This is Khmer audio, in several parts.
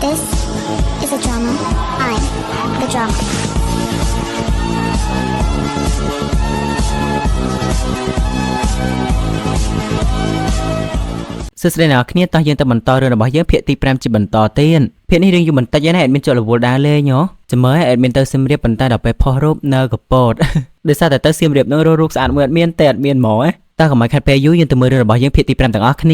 This is a drama. I'm the drama. សួស្តីអ្នកគ្នាតោះយើងទៅបន្តរឿងរបស់យើងភាគទី5ជាបន្តទៀតភាគនេះរឿងយូរបន្តិចណាស់អេដមីនចូលរវល់ដើរលេងហ៎ចាំមើលអេដមីនទៅសៀមរាបប៉ុន្តែដល់ពេលផុសរូបនៅកពតដោយសារតែទៅសៀមរាបនោះរូបស្អាតមួយអត់មានតែអត់មានហ្មងតើកុំឲ្យខាត់ពេលយូរយើងទៅមើលរឿងរបស់យើងភាគទី5ទាំងអស់គ្ន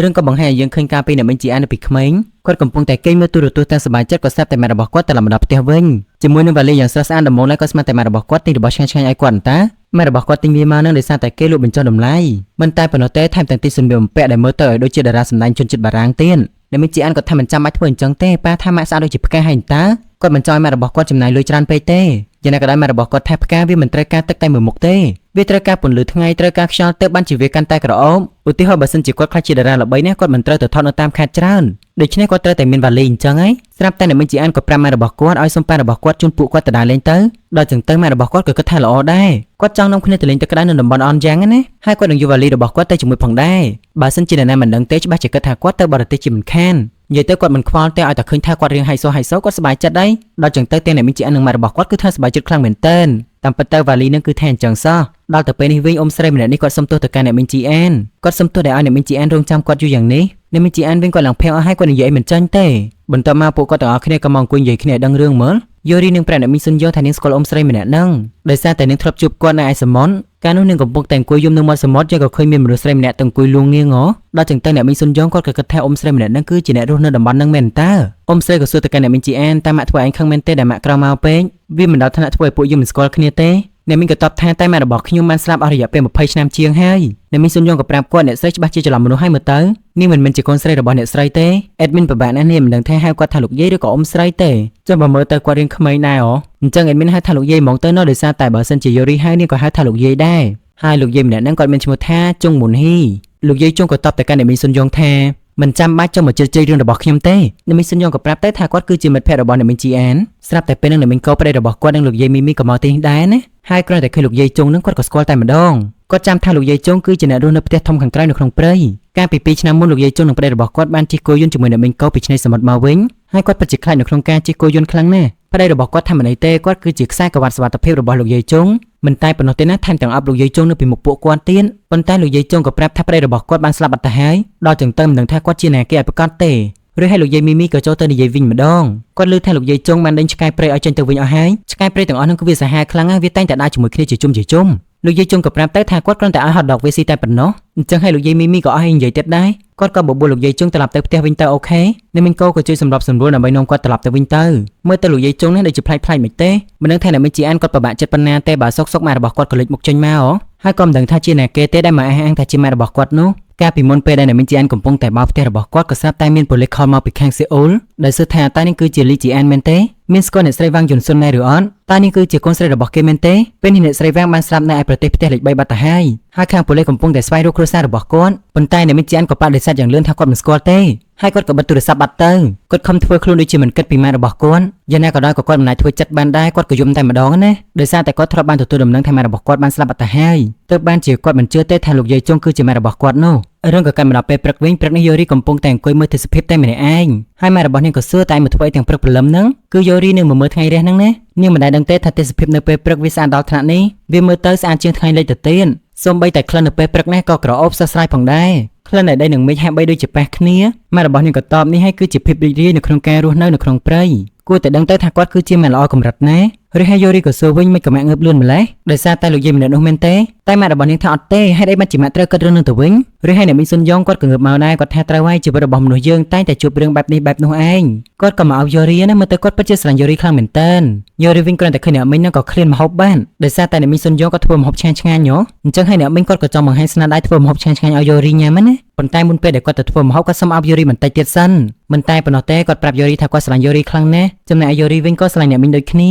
ារឿងក៏បង្ហាញឲ្យយើងឃើញការពីអ្នកមីងជីអាននៅពីក្មេងគាត់កំពុងតែគេងមើលទូរទស្សន៍ទាំងសប្បាយចិត្តក៏ស្រាប់តែម៉ែរបស់គាត់ទៅមកដល់ផ្ទះវិញជាមួយនឹងវ៉ាលីយ៉ាងស្រស់ស្អាតដំណងឡើយក៏ស្មានតែម៉ែរបស់គាត់ទិញរបស់ឆ្ងាញ់ៗឲ្យគាត់តាម៉ែរបស់គាត់ទិញវាមកនឹងដោយសារតែគេលក់បញ្ចុះតម្លៃមិនតែប៉ុណ្ណោះទេថែមទាំងទិញសម្លៀកបំពាក់ដែលមើលទៅឲ្យដូចជាតារាសម្ដែងជនជាតិបារាំងទៀតអ្នកមីងជីអានគាត់ថាមិនចាំបាច់ធ្វើអញ្ចឹងទេប៉ាថាម៉ាក់ស្អាតដូចជាផ្កាហើយតាគាត់មិនចង់ឲ្យម៉ែរបស់គាត់ចំណាយលុយច្រើនពេកទេយ៉ាងណាក៏ដោយម៉ែរបស់គាត់ថាផ្កាវាមិនត្រូវការទឹកតែមួយមុខទេវាត្រូវការពន្លឺថ្ងៃត្រូវការខ្យល់ទៅបានជាវាកាន់តែក្រអូបឧទាហរណ៍បើសិនជាគាត់ខ្លាចជាតារាល្បីនេះគាត់មិនត្រូវទៅថតនៅតាមខេត្តច្រើនដូច្នេះគាត់ត្រូវតែមានវ៉ាលីអញ្ចឹងហើយស្រាប់តែអ្នកមីងជីអានក៏ប្រាប់ម៉ែរបស់គាត់ឲ្យសុំប៉ារបស់គាត់ជូនពួកគាត់ទៅដើរលេងទៅដល់ចឹងទៅម៉ែរបស់គាត់ក៏គិតថាល្អដែរគាត់ចង់នាំគ្នាទៅលេងទឹកក្តៅនៅតំបន់អនយ៉ាងណាហើយគាត់នឹងយកវ៉ាលីរបស់គាត់ទៅជាមួយផងដែរបើសិនជាអ្នកណាមិនដឹងទេច្បាស់ជាគិតថាគាត់ទៅបរទេសជាមិនខាននិយាយទៅគាត់មិនខ្វល់ទេឲ្យតែឃើញថាគាត់រៀងហៃសូគាត់សប្បាយចិត្តដែរដល់ចឹងទៅទាំងអ្នកមីងជីអាននិងម៉ែរបស់គាត់គឺថាសប្បាយចិត្តខ្លាំងមែនទែនតាមពិតទៅវ៉ាលីនឹងគឺថាអញ្ចឹងសោះដល់ទៅពេលនេះវិញអ៊ំស្រីម្នាក់នេះគាត់សុំទោសទៅកាន់អ្នកមីងជីអានគាត់សុំទោសដែលឲ្យអ្នកមីងជីអានរងចាំគាត់យូរយ៉ាងនេះអ្នកមីងជីអានវិញគាត់ឡើងភ័យអស់ហើយគាត់និយាយមិនចាញ់ទេបន្ទាប់មកពួកគាត់ទាំងអស់គ្នាក៏មកអង្គុយនិយាយគ្នាដឹងរឿងមើលយូរីនឹងប្រាប់អ្នកមីងសុនយ៉ងថានាងស្គាល់អ៊ំស្រីម្នាក់ហ្នឹងដោយសារតែនាងធ្លាប់ជួបគាត់នៅឯសមុទ្រកាលនោះនាងកំពុងតែអង្គុយយំនៅមាត់សមុទ្រយើងក៏ឃើញមានមនុស្សស្រីម្នាក់ទៅអង្គុយលួងងាងដល់ចឹងទៅអ្នកមីងសុនយ៉ងគាត់ក៏គិតថាអ៊ំស្រីម្នាក់ហ្នឹងគឺជាអ្នករស់នៅតំបន់ហ្នឹងមែនតើអ៊ំស្រីក៏សួរទៅកាន់អ្នកមីងជីអានតែម៉ាក់ធ្វើឯងខឹងមែនទេដែលម៉ាក់ក្រៅមកពេកវាមិនដល់ថ្នាក់ធ្វើឲ្យពួកយើងមិនស្គាល់គ្នាទេអ្នកមីងក៏តបថាតែម៉ែរបស់ខ្ញុំបានស្លាប់អស់រយៈពេល20ឆ្នាំជាងហើយអ្នកមីងសុនយ៉ងក៏ប្រាប់គាត់អ្នកស្រីច្បាស់ជាច្រឡំមនុស្សហើយមើលទៅនេះមិនមែនជាកូនស្រីរបស់អ្នកស្រីទេអេដមីនពិបាកណាស់នេះមិនដឹងថាហៅគាត់ថាលោកយាយឬក៏អ៊ំស្រីទេចុះបើមើលទៅគាត់រៀងក្មេងដែរអញ្ចឹងអេដមីនហៅថាលោកយាយហ្មងទៅដោយសារតែបើសិនជាយូរីហៅនេះក៏ហៅថាលោកយាយដែរហើយលោកយាយម្នាក់ហ្នឹងគាត់មានឈ្មោះថាជុងមុនហ៊ីលោកយាយជុងក៏តបទៅកាន់អ្នកមីងសុនយ៉ងថាមិនចាំបាច់ចង់មកជជែករឿងរបស់ខ្ញុំទេអ្នកមីងសុនយ៉ងក៏ប្រាប់តែថាគាត់គឺជាមិត្តភក្តិរបស់អ្នកមីងជីអានស្រាប់តែពេលនឹងអ្នកមីងកោប្តីរបស់គាត់និងលោកយាយមីមីក៏មកទីនេះដែរណាហើយគ្រាន់តែឃើញលោកយាយជុងនឹងគាត់ក៏ស្គាល់តែម្ដងគាត់ចាំថាលោកយាយជុងគឺជាអ្នករស់នៅផ្ទះធំខាងក្រៅនៅក្នុងព្រៃកាលពី2ឆ្នាំមុនលោកយាយជុងនិងប្តីរបស់គាត់បានជិះគោយន្តជាមួយអ្នកមីងកោពីឆ្នេរសមុទ្រមកវិញហើយគាត់ពិតជាខ្លាចនៅក្នុងការជិះគោយន្តខ្លាំងណាស់ប្តីរបស់គាត់ថាមិនអីទេគាត់គឺជាខ្សែក្រវ៉ាត់សុវត្ថិភាពរបស់លោកយាយជុងមិនតែប៉ុណ្ណោះទេណាថែមទាំងអប់លោកយាយជុងនៅពីមុខពួកគាត់ទៀតប៉ុន្តែលោកយាយជុងក៏ប្រាប់ថាប្តីរបស់គាត់បានស្លាប់បាត់ទៅហើយដល់ចឹងទៅមិនដឹងថាគាត់ជាអ្នកគេឲ្យប្រកាសទេឬហើយលោកយាយមីមីក៏ចូលទៅនិយាយវិញម្ដងគាត់លើថាលោកយាយជុងបានដេញឆ្កែព្រៃឲ្យចេញទៅវិញអស់ហើយឆ្កែព្រៃទាំងអស់នោះគឺវាសាហាវខ្លាំងណាស់វាតែងតែដើរជាមួយគ្នាជាជុំលោកយាយជុងក៏ប្រាប់ទៅថាគាត់គ្រាន់តែឲ្យហត់ដកវាស៊ីតែប៉ុណ្ណោះអញ្ចឹងហើយលោកយាយមីមីក៏អស់ឲ្យនិយាយទៀតដែរគាត់ក៏បបួលលោកយាយជុងត្រឡប់ទៅផ្ទះវិញទៅអូខេអ្នកមីងកោក៏ជួយសម្របសម្រួលដើម្បីនាំគាត់ត្រឡប់ទៅវិញទៅមើលទៅលោកយាយជុងនេះដូចជាប្លែកមិនទេមិនដឹងថាអ្នកមីងជីអានគាត់ពិបាកចិត្តប៉ុណ្ណាទេបើសុកម៉ែរបស់គាត់ក៏លេចមុខចេញមកហើយក៏មិនដឹងថាជាអ្នកគេទេដែលមកអះអាងថាជាម៉ែរបស់គាត់នោះកាលពីមុនពេលដែលអ្នកមីងជីអានកំពុងតែបោកផ្ទះរបស់គាត់ក៏ស្រាប់តែមានប៉ូលីសខលមកពីខាងសេអ៊ូលដែលសួរថាតើនេះគឺជាលីជីអានមែនទេមានស្គាល់អ្នកស្រីវ៉ាងយុនស៊ុនដែរឬអត់តើនេះគឺជាកូនស្រីរបស់គេមែនទេពេលនេះអ្នកស្រីវ៉ាងបានស្លាប់នៅឯប្រទេសផ្ទះលេខ3បាត់ទៅហើយខាងប៉ូលីសកំពុងតែស្វែងរកគ្រួសាររបស់គាត់ប៉ុន្តែអ្នកមីងជីអានក៏បដិសេធយ៉ាងលឿនថាគាត់មិនស្គាល់ទេហើយគាត់ក៏បិទទូរស័ព្ទបាត់ទៅគាត់ខំធ្វើខ្លួនដូចជាមិនគិតពីម៉ែរបស់គាត់យ៉ាងណាក៏ដោយក៏គាត់មិនអាចធ្វើចិត្តបានដែរគាត់ក៏យំតែម្ដងណាដោយសារតែគាត់ធ្លាប់បានទទួលដំណឹងថាម៉ែរបស់គាត់បានស្លាប់បាត់ទៅហើយទើបបានជាគាត់មិនជឿទេថាលោកយាយជុងគឺជាម៉ែរបស់គាត់នោះរឿងក៏កាន់មកដល់ពេលព្រឹកវិញព្រឹកនេះយូរីកំពុងតែអង្គុយមើលទេសភាពតែម្នាក់ឯងហើយម៉ែរបស់នាងក៏សួរតែមកធ្វើទាំងព្រឹកព្រលឹមហ្នឹងគឺយូរីនឹងមើលថ្ងៃរះហ្នឹងណានាងមិនដែលដឹងទេថាទេសភាពនៅពេលព្រឹកវាស្អាតដល់ថ្នាក់នេះវាមើលទៅស្អាតជាងថ្ងៃលិចទៅទៀតសូម្បីតែក្លិននៅពេលព្រឹកនេះក៏ក្រអូបស្រស់ស្រាយផងដែរក្លិននៃដីនិងមេឃហាក់បីដូចជាប៉ះគ្នាម៉ែរបស់នាងក៏តបនេះហើយគឺជាភាពរីករាយនៅក្នុងការរស់នៅក្នុងព្រៃគួរតែដឹងទៅថាគាត់គឺជាម៉ែល្អកម្រិតណាឬហើយយូរីក៏សួរវិញមិនក៏ម៉ាក់ងើបលឿនម្លេះដោយសារតែលោកយាយម្នាក់នោះមែនទេតែម៉ែរបស់នាងថាអត់ទេហេតុអីបានជាម៉ាក់ត្រូវគិតរឿងនឹងទៅវិញឬហើយអ្នកមីងសុនយ៉ងគាត់ក៏ងើបមកដែរគាត់ថាត្រូវហើយជីវិតរបស់មនុស្សយើងតែងតែជួបរឿងបែបនេះបែបនោះឯងគាត់ក៏មកអោបយូរីណាមើលទៅគាត់ពិតជាស្រឡាញ់យូរីខ្លាំងមែនតើយូរីវិញគ្រាន់តែឃើញអ្នកមីងហ្នឹងក៏ឃ្លានម្ហូបបានដោយសារតែអ្នកមីងសុនយ៉ងគាត់ធ្វើម្ហូបឆ្ងាញ់ហ៎អញ្ចឹងហើយអ្នកមីងគាត់ក៏ចង់បង្ហាញស្នាដៃធ្វើម្ហូបឆ្ងាញ់ឲ្យយូរីញ៉ាំណាប៉ុន្តែមុនពេលដែលគាត់ទៅធ្វើម្ហូបគាត់សុំអោបយូរីបន្តិចទៀតសិនមិនតែប៉ុណ្ណោះទេគាត់ប្រាប់យូរីថាគាត់ស្រឡាញ់យូរីខ្លាំងណាស់ចំណែកយូរីវិញក៏ស្រឡាញ់អ្នកមីងដូចគ្ន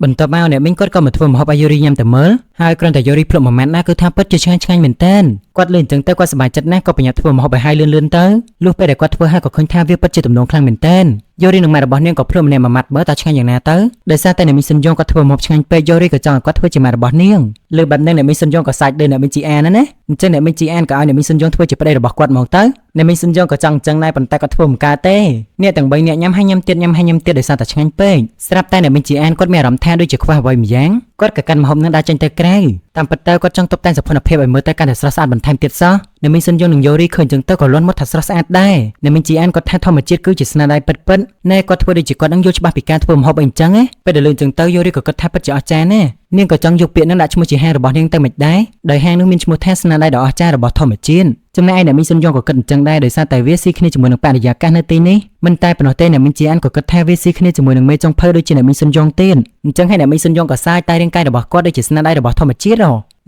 ាបន្ទាប់មកអ្នកមីងគាត់ក៏មកធ្វើម្ហូបឲ្យយូរីញ៉ាំតែមើលហើយគ្រាន់តែយូរីភ្លុកមួយម៉ាត់ណាគឺថាពិតជាឆ្ងាញ់មែនតើគាត់លេងអញ្ចឹងទៅគាត់សប្បាយចិត្តណាស់ក៏ប្រញាប់ធ្វើម្ហូបឲ្យហើយលឿនទៅលុះពេលដែលគាត់ធ្វើហើយក៏ឃើញថាវាពិតជាទំនងខ្លាំងមែនតើ យូរីនឹងម៉ែរបស់នាងក៏ព្រមម្នាក់មួយម៉ាត់មើលតើឆ្ងាញ់យ៉ាងណាទៅដោយសារតែអ្នកមីសុនយ៉ងគាត់ធ្វើមកឆ្ងាញ់ពេកយូរីក៏ចង់ឲ្យគាត់ធ្វើជាម៉ែរបស់នាងលើបែបហ្នឹងអ្នកមីសុនយ៉ងក៏សាច់ដូចអ្នកមីជីអានណាអញ្ចឹងអ្នកមីជីអានក៏ឲ្យអ្នកមីសុនយ៉ងធ្វើជាប្តីរបស់គាត់ហ្មងទៅអ្នកមីសុនយ៉ងក៏ចង់អញ្ចឹងដែរប៉ុន្តែគាត់ធ្វើមិនកើតទេអ្នកទាំង3នាក់ញ៉ាំហើយញ៉ាំទៀតញ៉ាំហើយញ៉ាំទៀតដោយសារតែឆ្ងាញ់ពេកស្រាប់តែអ្នកមីជីអានគាត់មានអារម្មណ៍ថាដូចជាខ្វះអ្វីម្យ៉ាងគាត់ក៏កាន់ម្ហូបនឹងដើរចេញទៅក្រៅតាមពិតទៅគាត់ចង់តុបតែងសភាពឲ្យមើលទៅកាន់តែស្រស់ស្អាតបន្ថែមទៀតសោះអ្នកមីសុនយ៉ងនិងយូរីឃើញអញ្ចឹងទៅក៏លន់មកថាស្រស់ស្អាតដែរអ្នកមីជីអានគាត់ថាធម្មជាតិគឺជាស្នាដៃពិតៗណែគាត់ធ្វើដូចជាគាត់នឹងយល់ច្បាស់ពីការធ្វើម្ហូបអីអញ្ចឹងពេលដែលលឿនអញ្ចឹងទៅយូរីក៏គិតថាពិតជាអស្ចារ្យណាស់នាងក៏ចង់យកពាក្យនឹងដាក់ឈ្មោះជាហាងរបស់នាងទៅមិនដែរដោយហាងនោះមានឈ្មោះថាស្នាដៃដ៏អស្ចារ្យរបស់ធម្មជាតិចំណែកឯអ្នកមីសុនយ៉ងក៏គិតអញ្ចឹងដែរដោយសារតែវាស៊ីគ្នាជាមួយនឹងបរិយាកាសនៅទីនេះមិនតែប៉ុណ្ណោះទេអ្នកមីជីអានក៏គិតថាវាស៊ីគ្នាជាមួយនឹងមេចុងភៅដូចជាអ្នកមីសុនយ៉ងទៀតអញ្ចឹងហើយអ្នកមីសុនយ៉ងក៏សាយតែរាងកាយរបស់គាត់ដូចជាស្នាដៃរបស់ធម្មជាតិ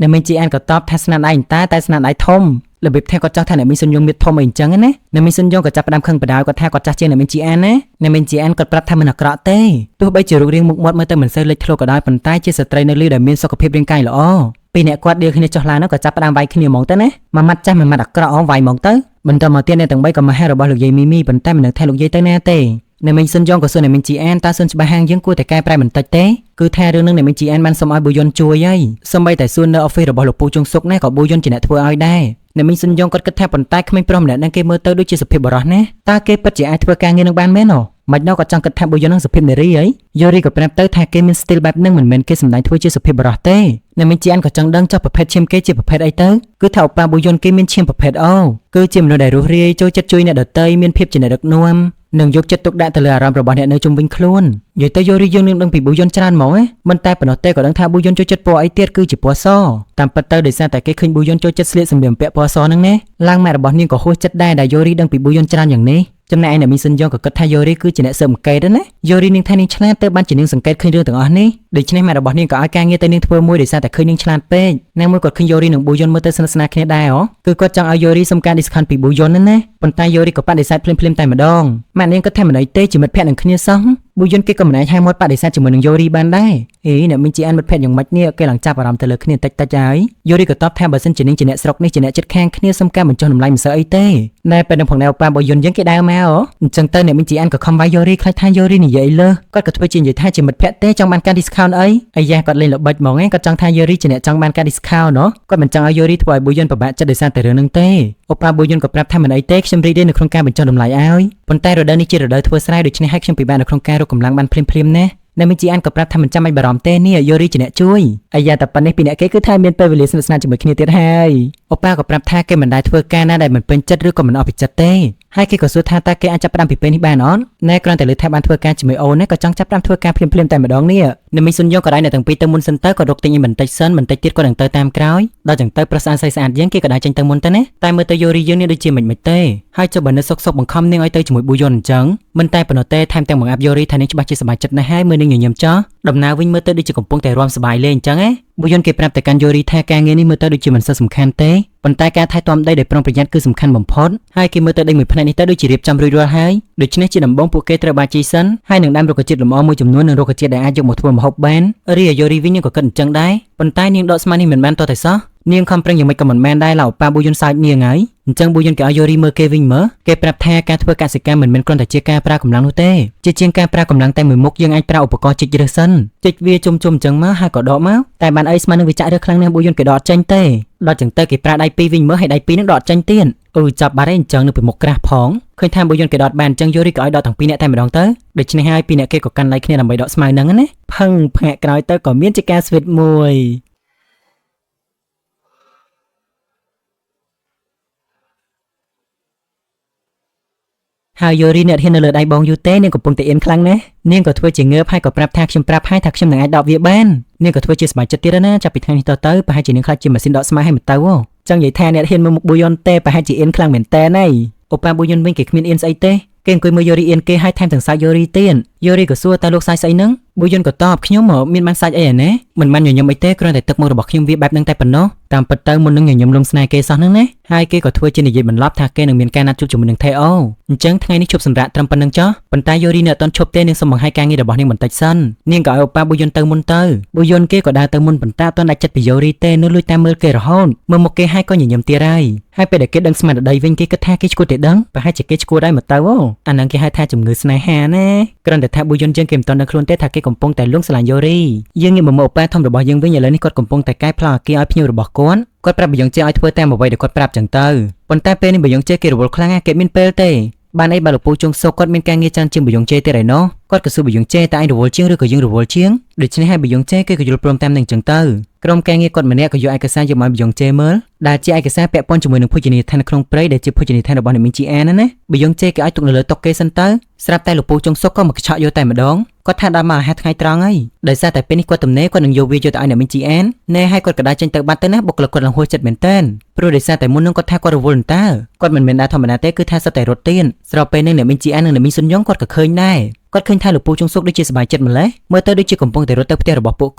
អ្នកមីជីអានក៏តបថាស្នាដៃតែស្នាដៃធំរបៀបថាគាត់ចង់ថាអ្នកមីសុនយ៉ងមានធំអីអញ្ចឹងណាអ្នកមីសុនយ៉ងក៏ចាប់ផ្ដើមខឹងបដៅគាត់ថាគាត់ចាស់ជាងអ្នកមីជីអានណាអ្នកមីជីអានគាត់ប្រាប់ថាមិនអាក្រក់ទេទោះបីជារូបរាងមុខមាត់មើលទៅមិនសូវលេចធ្លោក៏ដោយប៉ុន្តែជាស្ត្រីនៅលីដែលមានសុខភាពរាងកាយល្អពីអ្នកគាត់ដៀលគ្នាចុះឡើងនោះក៏ចាប់ផ្ដើមវាយគ្នាហ្មងទៅណាមួយម៉ាត់ចាស់មួយម៉ាត់អាក្រក់វាយហ្មងទៅបន្តមកទៀតអ្នកទាំង3ក៏មកហៅរបស់លោកយាយមីមីប៉ុន្តែមិនដឹងថាលោកយាយទៅណាទេអ្នកមីសុនយ៉ងក៏សួរអ្នកមីជីអានតើសុនច្បាស់ហាងយើងគួរតែកែប្រែបន្តិចទេគឺថារឿងនឹងអ្នកមីជីអានបានសុំឲ្យប៊ូយុនជួយហើយសូម្បីតែសួរនៅ office របស់លោកពូជុងសុកណាក៏ប៊ូយុនជាអ្នកធ្វើឲ្យដែរអ្នកមីសុនយ៉ងគាត់គិតថាប៉ុន្តែក្មេងប្រុសម្នាក់នឹងគេមើលទៅដូចជាសុភាពបរោះណាតើគេពិតជាអាចធ្វើការងារនឹងបានមែនមិនណោះក៏ចង់គិតថាប៊ូយុននឹងសុភាពនារីហីយូរីក៏ប្រាប់ទៅថាគេមាន style បែបហ្នឹងមិនមែនគេសម្ដែងធ្វើជាសុភាពបរោះទេអ្នកមីជីអានក៏ចង់ដឹងចុះប្រភេទឈាមគេជាប្រភេទអីទៅគឺថាអូប៉ាប៊ូយុនគេមានឈាមប្រភេទអូគឺជាមនុស្សដែលរស់រាយចូលចិត្តជួយអ្នកដទៃមានភាពជាអ្នកដឹកនាំនិងយកចិត្តទុកដាក់ទៅលើអារម្មណ៍របស់អ្នកនៅជុំវិញខ្លួននិយាយទៅយូរីយើងនឹងដឹងពីប៊ូយុនច្រើនហ្មងមិនតែប៉ុណ្ណោះទេក៏ដឹងថាប៊ូយុនចូលចិត្តពណ៌អីទៀតគឺជាពណ៌សតាមពិតទៅដោយសារតែគេឃើញប៊ូយុនចូលចិត្តស្លៀកសម្លៀកបំពាក់ពណ៌សហ្នឹងណាឡើងម៉ែរបស់នាងក៏ហួសចិត្តដែរដែលយូរីដឹងពីប៊ូយុនច្រើនយ៉ាងនេះចំណែកឯអ្នកមីសុនយ៉ងក៏គិតថាយូរីគឺជាអ្នកស៊ើបអង្កេតណាយូរីនាងថានាងឆ្លាតទៅបានជានាងសង្កេតឃើញរឿងទាំងអស់នេះដូច្នេះម៉ែរបស់នាងក៏ឲ្យការងារទៅនាងធ្វើមួយដោយសារតែឃើញនាងឆ្លាតពេកណាមួយគាត់ឃើញយូរីនិងប៊ូយុនមើលទៅស្និទ្ធស្នាលគ្នាដែរគឺគាត់ចង់ឲ្យយូរីសុំការ discount ពីប៊ូយុនណាប៉ុន្តែយូរីក៏បដិសេធភ្លាមៗតែម្ដងម៉ែនាងក៏ថាមិនអីទេជាមិត្តភក្តិនឹងគ្នាសោះប៊ូយុនគេក៏មិនអាចហៅមាត់បដិសេធជាមួយនឹងយូរីបានដែរអ្នកមីជីអានមិត្តភក្តិយ៉ាងម៉េចនេះគេឡើងចាប់អារម្មណ៍ទៅលើគ្នាតិចហើយយូរីក៏តបថាបើសិនជានាងជាអ្នកស្រុកនេះជាអ្នកចិត្តខាងគ្នាសុំការបញ្ចុះតម្លៃមិនសូវអីទេណែពេលនឹងផងណែប៉ាប៊ូយុនយើងគេដើរមកអញ្ចឹងទៅអ្នកមីជីអានក៏ខំវាយយូរីខ្លាចថាយូរីនិយាយលើគាត់ក៏ធ្វើជានិយាយថាជាមិត្តភក្តិទេចង់បានការ discount អីអាយ៉ាគាត់លេងល្បិចហ្មងគាត់ចង់ថាយូរីជាអ្នកចង់បានការ discount គាត់មិនចង់ឲ្យយូរីធ្វើឲ្យប៊ូយុនពិបាកចិត្តដោយសារតែរឿងហ្នឹងទេអូប៉ាប៊ូយុនក៏ប្រាប់ថាមិនអីទេខ្ញុំរីករាយនៅក្នុងការបញ្ចុះតម្លៃឲ្យប៉ុន្តែរដូវនេះជារដូវធ្វើស្រែដូច្នេះហើយខ្ញុំពិបាកនៅក្នុងការរកកម្លាំងបានភ្លាមៗណាអ្នកមីជីអានក៏ប្រាប់ថាមិនចាំបាច់បារម្ភទេនេះយូរីជាអ្នកជួយអាយ៉ាតែប៉ុណ្នេះពីអ្នកគេគឺថាមានពេលវេលាស្និទ្ធស្នាលជាមួយគ្នាទៀតហើយអូប៉ាក៏ប្រាប់ថាគេមិនដែលធ្វើការណាដែលមិនពេញចិត្តឬក៏មិនអស់ពីចិត្តទេហើយគេក៏សួរថាតើគេអាចចាប់ផ្ដើមពីពេលនេះបានអត់ណែគ្រាន់តែលើថាបានធ្វើការជាមួយអូនណាក៏ចង់ចាប់ផ្ដើមធ្វើការភ្លាមៗតែម្ដងនេះអ្នកមីសុនយ៉ងក៏ដែរអ្នកទាំងពីរទៅមុនសិនទៅក៏រកទិញបន្តិចសិនបន្តិចទៀតក៏នឹងទៅតាមក្រោយដល់ចឹងទៅប្រសាស្អាតយើងគេក៏ដែរចេញទៅមុនទៅណាតែមើលទៅយូរីយើងនេះដូចជាមិនទេហើយចុះបើនៅសុកបង្ខំនាងឲ្យទៅជាមួយប៊ូយុនអញ្ចឹងមិនតែប៉ុណ្ណោះទេថែមទាំងបង្អាប់យូរីថានាងច្បាស់ជាសប្បាយចិត្តណាស់ហើយមើលនាងញញឹមចោះដំណើរវិញមើលទៅដូចជាកំពុងតែរាំសប្បាយលេងអញ្ចឹងប៊ូយុនគេប្រាប់តែកាន់យូរីថាការងារនេះមើលទៅដូចជាមិនសូវសំខាន់ទេប៉ុន្តែការថែទាំដីដោយប្រុងប្រយ័ត្នគឺសំខាន់បំផុតហើយគេមើលទៅដីមួយផ្នែកនេះទៅដូចជារៀបចំរួចរាល់ហើយដូច្នេះជាដំបូងពួកគេត្រូវបានជីសិនហើយនឹងដាំរុក្ខជាតិលម្អមួយចំនួននិងរុក្ខជាតិដែលអាចយកមកធ្វើម្ហូបបានរីឯយូរីវិញក៏គិតអញ្ចឹងដែរប៉ុន្តែនាងដកស្មានេះមិនបានតតែសោះនាងខំប្រឹងយ៉ាងម៉េចក៏មិនមែនដែរឡើយប៉ាប៊ូយុនសើចនាងហើយអញ្ចឹងប៊ូយុនគេឲ្យយូរីមើលគេវិញមើលគេប្រាប់ថាការធ្វើកសិកម្មមិនមែនគ្រាន់តែជាការប្រើកម្លាំងនោះទេជាជាងការប្រើកម្លាំងតែមួយមុខយើងអាចប្រើឧបករណ៍ជីករើសសិនជីកវាជុំអញ្ចឹងមកហើយក៏ដកមកតែបានអីស្មើនឹងវាចាក់រើសខ្លាំងណាស់ប៊ូយុនគេដកចេញទេដល់ចឹងទៅគេប្រើដៃពីរវិញមើលហើយដៃពីរនឹងដកចេញទៀតចាប់បាត់ហើយអញ្ចឹងនៅពីមុខក្រាស់ផងឃើញថាប៊ូយុនគេដកបានអញ្ចឹងយូរីក៏ឲ្យដកទាំងពីរអ្នកតែម្ដងទៅដូច្នេះហើយពីរអ្នកគេក៏កាន់ដៃគ្នាដើម្បីដកស្មៅហ្នឹងណាផឹងភ្ងាក់ក្រោយទៅក៏មានជាការស្វីតមួយហើយយូរីអ្នកហ៊ាននៅលើដៃបងយូទេនាងកំពុងតែអៀនខ្លាំងណាស់នាងក៏ធ្វើជាងើបហើយក៏ប្រាប់ថាខ្ញុំប្រាប់ហើយថាខ្ញុំនឹងអាចដកវាបាននាងក៏ធ្វើជាសប្បាយចិត្តទៀតណាចាប់ពីថ្ងៃនេះតទៅប្រហែលជានាងខ្លាចជាម៉ាស៊ីនដកស្មៅឲ្យមិនទៅចឹងនិយាយថាអ្នកហ៊ានមើលមុខប៊ូយុនទេប្រហែលជាអៀនខ្លាំងមែនតើណៃអូប៉ាប៊ូយុនវិញគេគ្មានអៀនស្អីទេគេអង្គុយមើលយូរីអៀនគេហើយថែមទាំងសើចយូរីទៀត យូរីក៏សួរតើលោកសាច់ស្អីហ្នឹងប៊ូយុនក៏តបខ្ញុំមានបានសាច់អីអាណាមិនបានញញឹមអីទេគ្រាន់តែទឹកមុខរបស់ខ្ញុំវាបែបហ្នឹងតែប៉ុណ្ណោះតាមពិតទៅមុននឹងញញឹមលំស្នេហ៍គេសោះហ្នឹងណាហើយគេក៏ធ្វើជានិយាយបន្លប់ថាគេនឹងមានការណាត់ជួបជាមួយនឹងថេអូអញ្ចឹងថ្ងៃនេះជប់សម្រាប់ត្រឹមប៉ុណ្្នឹងចុះប៉ុន្តែយូរីនៅអត់ទាន់ឈប់ទេនាងសូមបង្ហាញការងាររបស់នាងបន្តិចសិននាងក៏ឲ្យអូប៉ាប៊ូយុនទៅមុនទៅប៊ូយុនគេក៏ដើរទៅមុនប៉ុន្តែអត់ទាន់ដាច់ចិត្តពីយូរីទេនៅលួចតាមមើលគេរហូតមើលមុខគេហើយក៏ញញឹមទៀតហើយពេលដែលគេដឹងស្មារតីវិញគេគិតថាគេឈួតទេដឹងប្រហែលជាគេឈួតដែរមកទៅអាហ្នឹងគេហៅថាជំងឺស្នេហាណាគ្រាន់តែថាប៊ូយុនជាងគេមិនទាន់ដឹងខ្លួនទេថាគេកំពុងតែលួងស្រឡាញ់យូរីយើងងាកមកមើលអូប៉ាធំរបស់យើងវិញឥឡូវនេះគាត់កំពុងតែកែប្លង់អាគារឲ្យភ្ញៀវរបស់គាត់ប្រាប់ប៊ីយ៉ុងជេឲ្យធ្វើតាមអ្វីដែលគាត់ប្រាប់ចឹងទៅប៉ុន្តែពេលនេះប៊ីយ៉ុងជេគេរវល់ខ្លាំងណាស់គេមានពេលទេបានអីបើលោកពូជុងសុកគាត់មានការងារច្រើនជាងប៊ីយ៉ុងជេទេឯណោះគាត់ក៏សួរប៊ីយ៉ុងជេតែឯងរវល់ជាងឬក៏យើងរវល់ជាងដូច្នេះហើយប៊ីយ៉ុងជេគេក៏យល់ព្រមតាមនឹងចឹងទៅក្រុមការងារគាត់ម្នាក់ក៏យកឯកសារយកមកប៊ីយ៉ុងជេមើលដែលជាឯកសារពាក់ព័ន្ធជាមួយនឹងភោជនីយដ្ឋានក្នុងព្រៃដែលជាភោជនីយដ្ឋានរបស់អ្នកមីងជីអានណាប៊ីយ៉ុងជេគេឲ្យទុកនៅលើតុគេសិនទៅស្រាប់តែលោកពូជុងសុកក៏មកកញ្ឆក់យកតែម្ដងគាត់ថាដល់មកអាហារថ្ងៃត្រង់ហើយដោយសារតែពេលនេះគាត់ទំនេរគាត់នឹងយកវាយកទៅឲ្យអ្នកមីងជីអានណែហើយគាត់ក៏ដើរចេញទៅបាត់ទៅណាបុគ្គលិកគាត់លង្ហួសចិត្តមែនតើព្រោះដោយសារតែមុននឹងគាត់ថាគាត់រវល់តើគាត់មិនមែនដើរធម្មតាទេគឺថាសិតតែរត់ទៀនស្របពេលនេះអ្នកមីងជីអាននិងអ្នកមីងសុនយ៉ុងគាត់ក៏ឃើញដែរគាត់ឃើញថាលោកពូជុងសុកដូចជាសប្បាយចិត្តម្ល៉េះមើលទៅដូចជាកំពុងតែរត់ទៅផ្ទះរបស់ពួក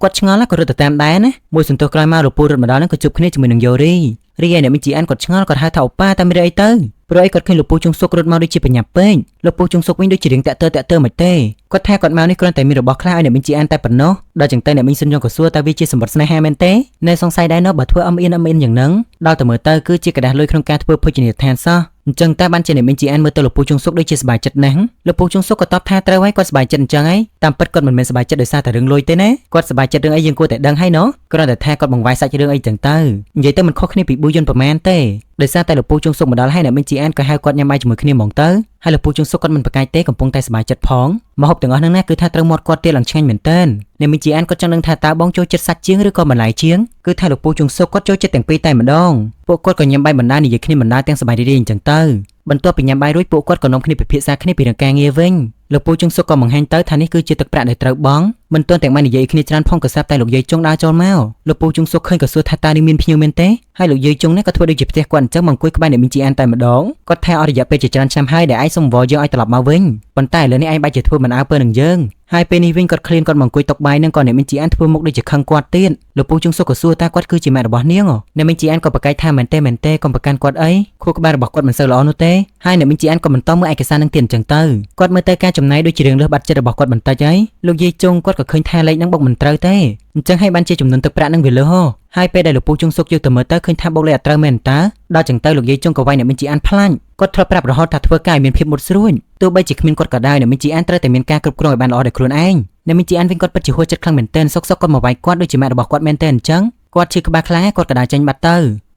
គាត់ឆ្ងល់ក៏រត់ទៅតាមដែរណាមួយសន្ទុះក្រោយមកលោកពូរត់មកដល់នឹងក៏ជួបគ្នាជាមួយនឹងយូរីឯអ្នកមីងជីអានគាត់ឆ្ងល់គាត់ហៅថាអូប៉ាតែមានអីទៅព្រោះអីគាត់ឃើញលោកពូជុងសុករត់មកដូចជាបញ្ញាប់ពេកលោកពូជុងសុកវិញដូចជារៀងតាក់ទើមិនទេគាត់ថាគាត់មកនេះគ្រាន់តែមានរបស់ខ្លះឲ្យអ្នកមីងជីអានតែប៉ុណ្ណោះដល់ចឹងទៅអ្នកមីងសុនយ៉ុងក៏សួរតើវាជាសម្បត្តិស្នេហាមែនទេនៅសង្ស័យដែរណោះបើធ្វើអមអៀនយ៉ាងហ្នឹងដល់តែមើលទៅគឺជាกระดาษលុយក្នុងការធ្វើភោជនីយដ្ឋានសោះអញ្ចឹងតែបានជាអ្នកមីងជីអានមើលទៅលោកពូជុងសុកដូចជាសប្បាយចិត្តណាស់លោកពូជុងសុកក៏តបថាត្រូវហើយគាត់សប្បាយចិត្តអញ្ចឹងហើយតាមពិតគាត់មិនមែនសប្បាយចិត្តដោយសារតែរឿងលុយទេណាគាត់សប្បាយចិត្តរឿងអីយើងគួរតែដឹងហើយណោះគ្រាន់តែថាគាត់បង្វែរសាច់រឿងអីចឹងទៅនិយាយទៅមិនខុសគ្នាពីប៊ូយុនប្រមាណទេដោយសារតែលោកពូជុងសុកមកដល់ហើយអ្នកមីងជីអានក៏ហៅគាត់ញ៉ាំបាយជាមួយគ្នាហ្មងទៅហើយលោកពូជុងសុកគាត់មិនប្រកែកទេកំពុងតែសប្បាយចិត្តផងម្ហូបទាំងអស់ហ្នឹងណាគឺថាត្រូវមាត់គាត់ទៀតឡើងឆ្ងាញ់មែនតើអ្នកមីងជីអានគាត់ចង់ដឹងថាតើបងចូលចិត្តសាច់ជាងឬក៏បន្លែជាងគឺថាលោកពូជុងសុកគាត់ចូលចិត្តទាំងពីរតែម្ដងពួកគាត់ក៏ញ៉ាំបាយបណ្ដានិយាយគ្នាបណ្ដាទាំងសប្បាយរីករាយអញ្ចឹងទៅបន្ទាប់ពីញ៉ាំបាយរួចពួកគាត់ក៏នាំគ្នាពិភាក្សាគ្នាពីរឿងការងារវិញលោកពូជុងសុកក៏បង្ហាញទៅថានេះគឺជាទឹកប្រាក់ដែលត្រូវបង់មិនទាន់ទាំងបាននិយាយគ្នាច្រើនផងក៏ស្រាប់តែលោកយាយជុងដើរចូលមកលោកពូជុងសុកឃើញក៏សួរថាតើនេះមានភ្ញៀវមែនទេហើយលោកយាយជុងនេះក៏ធ្វើដូចជាផ្ទះគាត់អញ្ចឹងមកអង្គុយក្បែរអ្នកមីងជីអានតែម្ដងគាត់ថាអស់រយៈពេលជាច្រើនឆ្នាំហើយដែលឯងសុំវល់យើងឲ្យត្រឡប់មកវិញប៉ុន្តែឥឡូវនេះឯងបែរជាធ្វើមិនអើពើនឹងយើងហើយពេលនេះវិញគាត់ឃ្លានគាត់មកអង្គុយតុបាយនឹងក៏អ្នកមីងជីអានធ្វើមុខដូចជាខឹងគាត់ទៀតលោកពូជុងសុកក៏សួរតើគាត់គឺជាម៉ែរបស់នាងអ្នកមីងជីអានក៏ប្រកែកថាមែនទេកុំប្រកាន់គាត់អីខួរក្បាលរបស់គាត់មិនសូវល្អនោះទេហើយអ្នកមីងជីអានក៏បន្តមើលឯកសារនឹងទៀតអញ្ចឹងទៅគាត់មើលទៅការចំណាយដូចជារឿងលើសបាត់ចិត្តរបស់គាត់បន្តិចហើយលោកយាយជុងគាត់ក៏ឃើញថាលេខនឹងបុកមិនត្រូវទេអញ្ចឹងហើយបានជាចំនួនទឹកប្រាក់នឹងវាលើសហើយពេលដែលលោកពូជុងសុកយកទៅមើលទៅឃើញថាបុកលេខអត់ត្រូវមែនតើដល់ចឹងទៅលោកយាយជុងក៏វាយអ្នកមីងជីអានផ្លាញ់គាត់ធ្លាប់ប្រាប់រហូតថាធ្វើការឲ្យមានភាពមុតស្រួចទោះបីជាគ្មានគាត់ក៏ដោយអ្នកមីងជីអានត្រូវតែមានការគ្រប់គ្រងឲ្យបានល្អដោយខ្លួនឯងអ្នកមីងជីអានវិញគាត់ពិតជាហួសចិត្តខ្លាំងមែនទែនសុកគាត់មកវាយគាត់ដូចជាម៉ែរបស់គាត់មែនទែនអញ្ចឹងគាត់ឈឺក្បាលខ្លាំងគាត់ក៏ដើរចេញបាត់ទៅ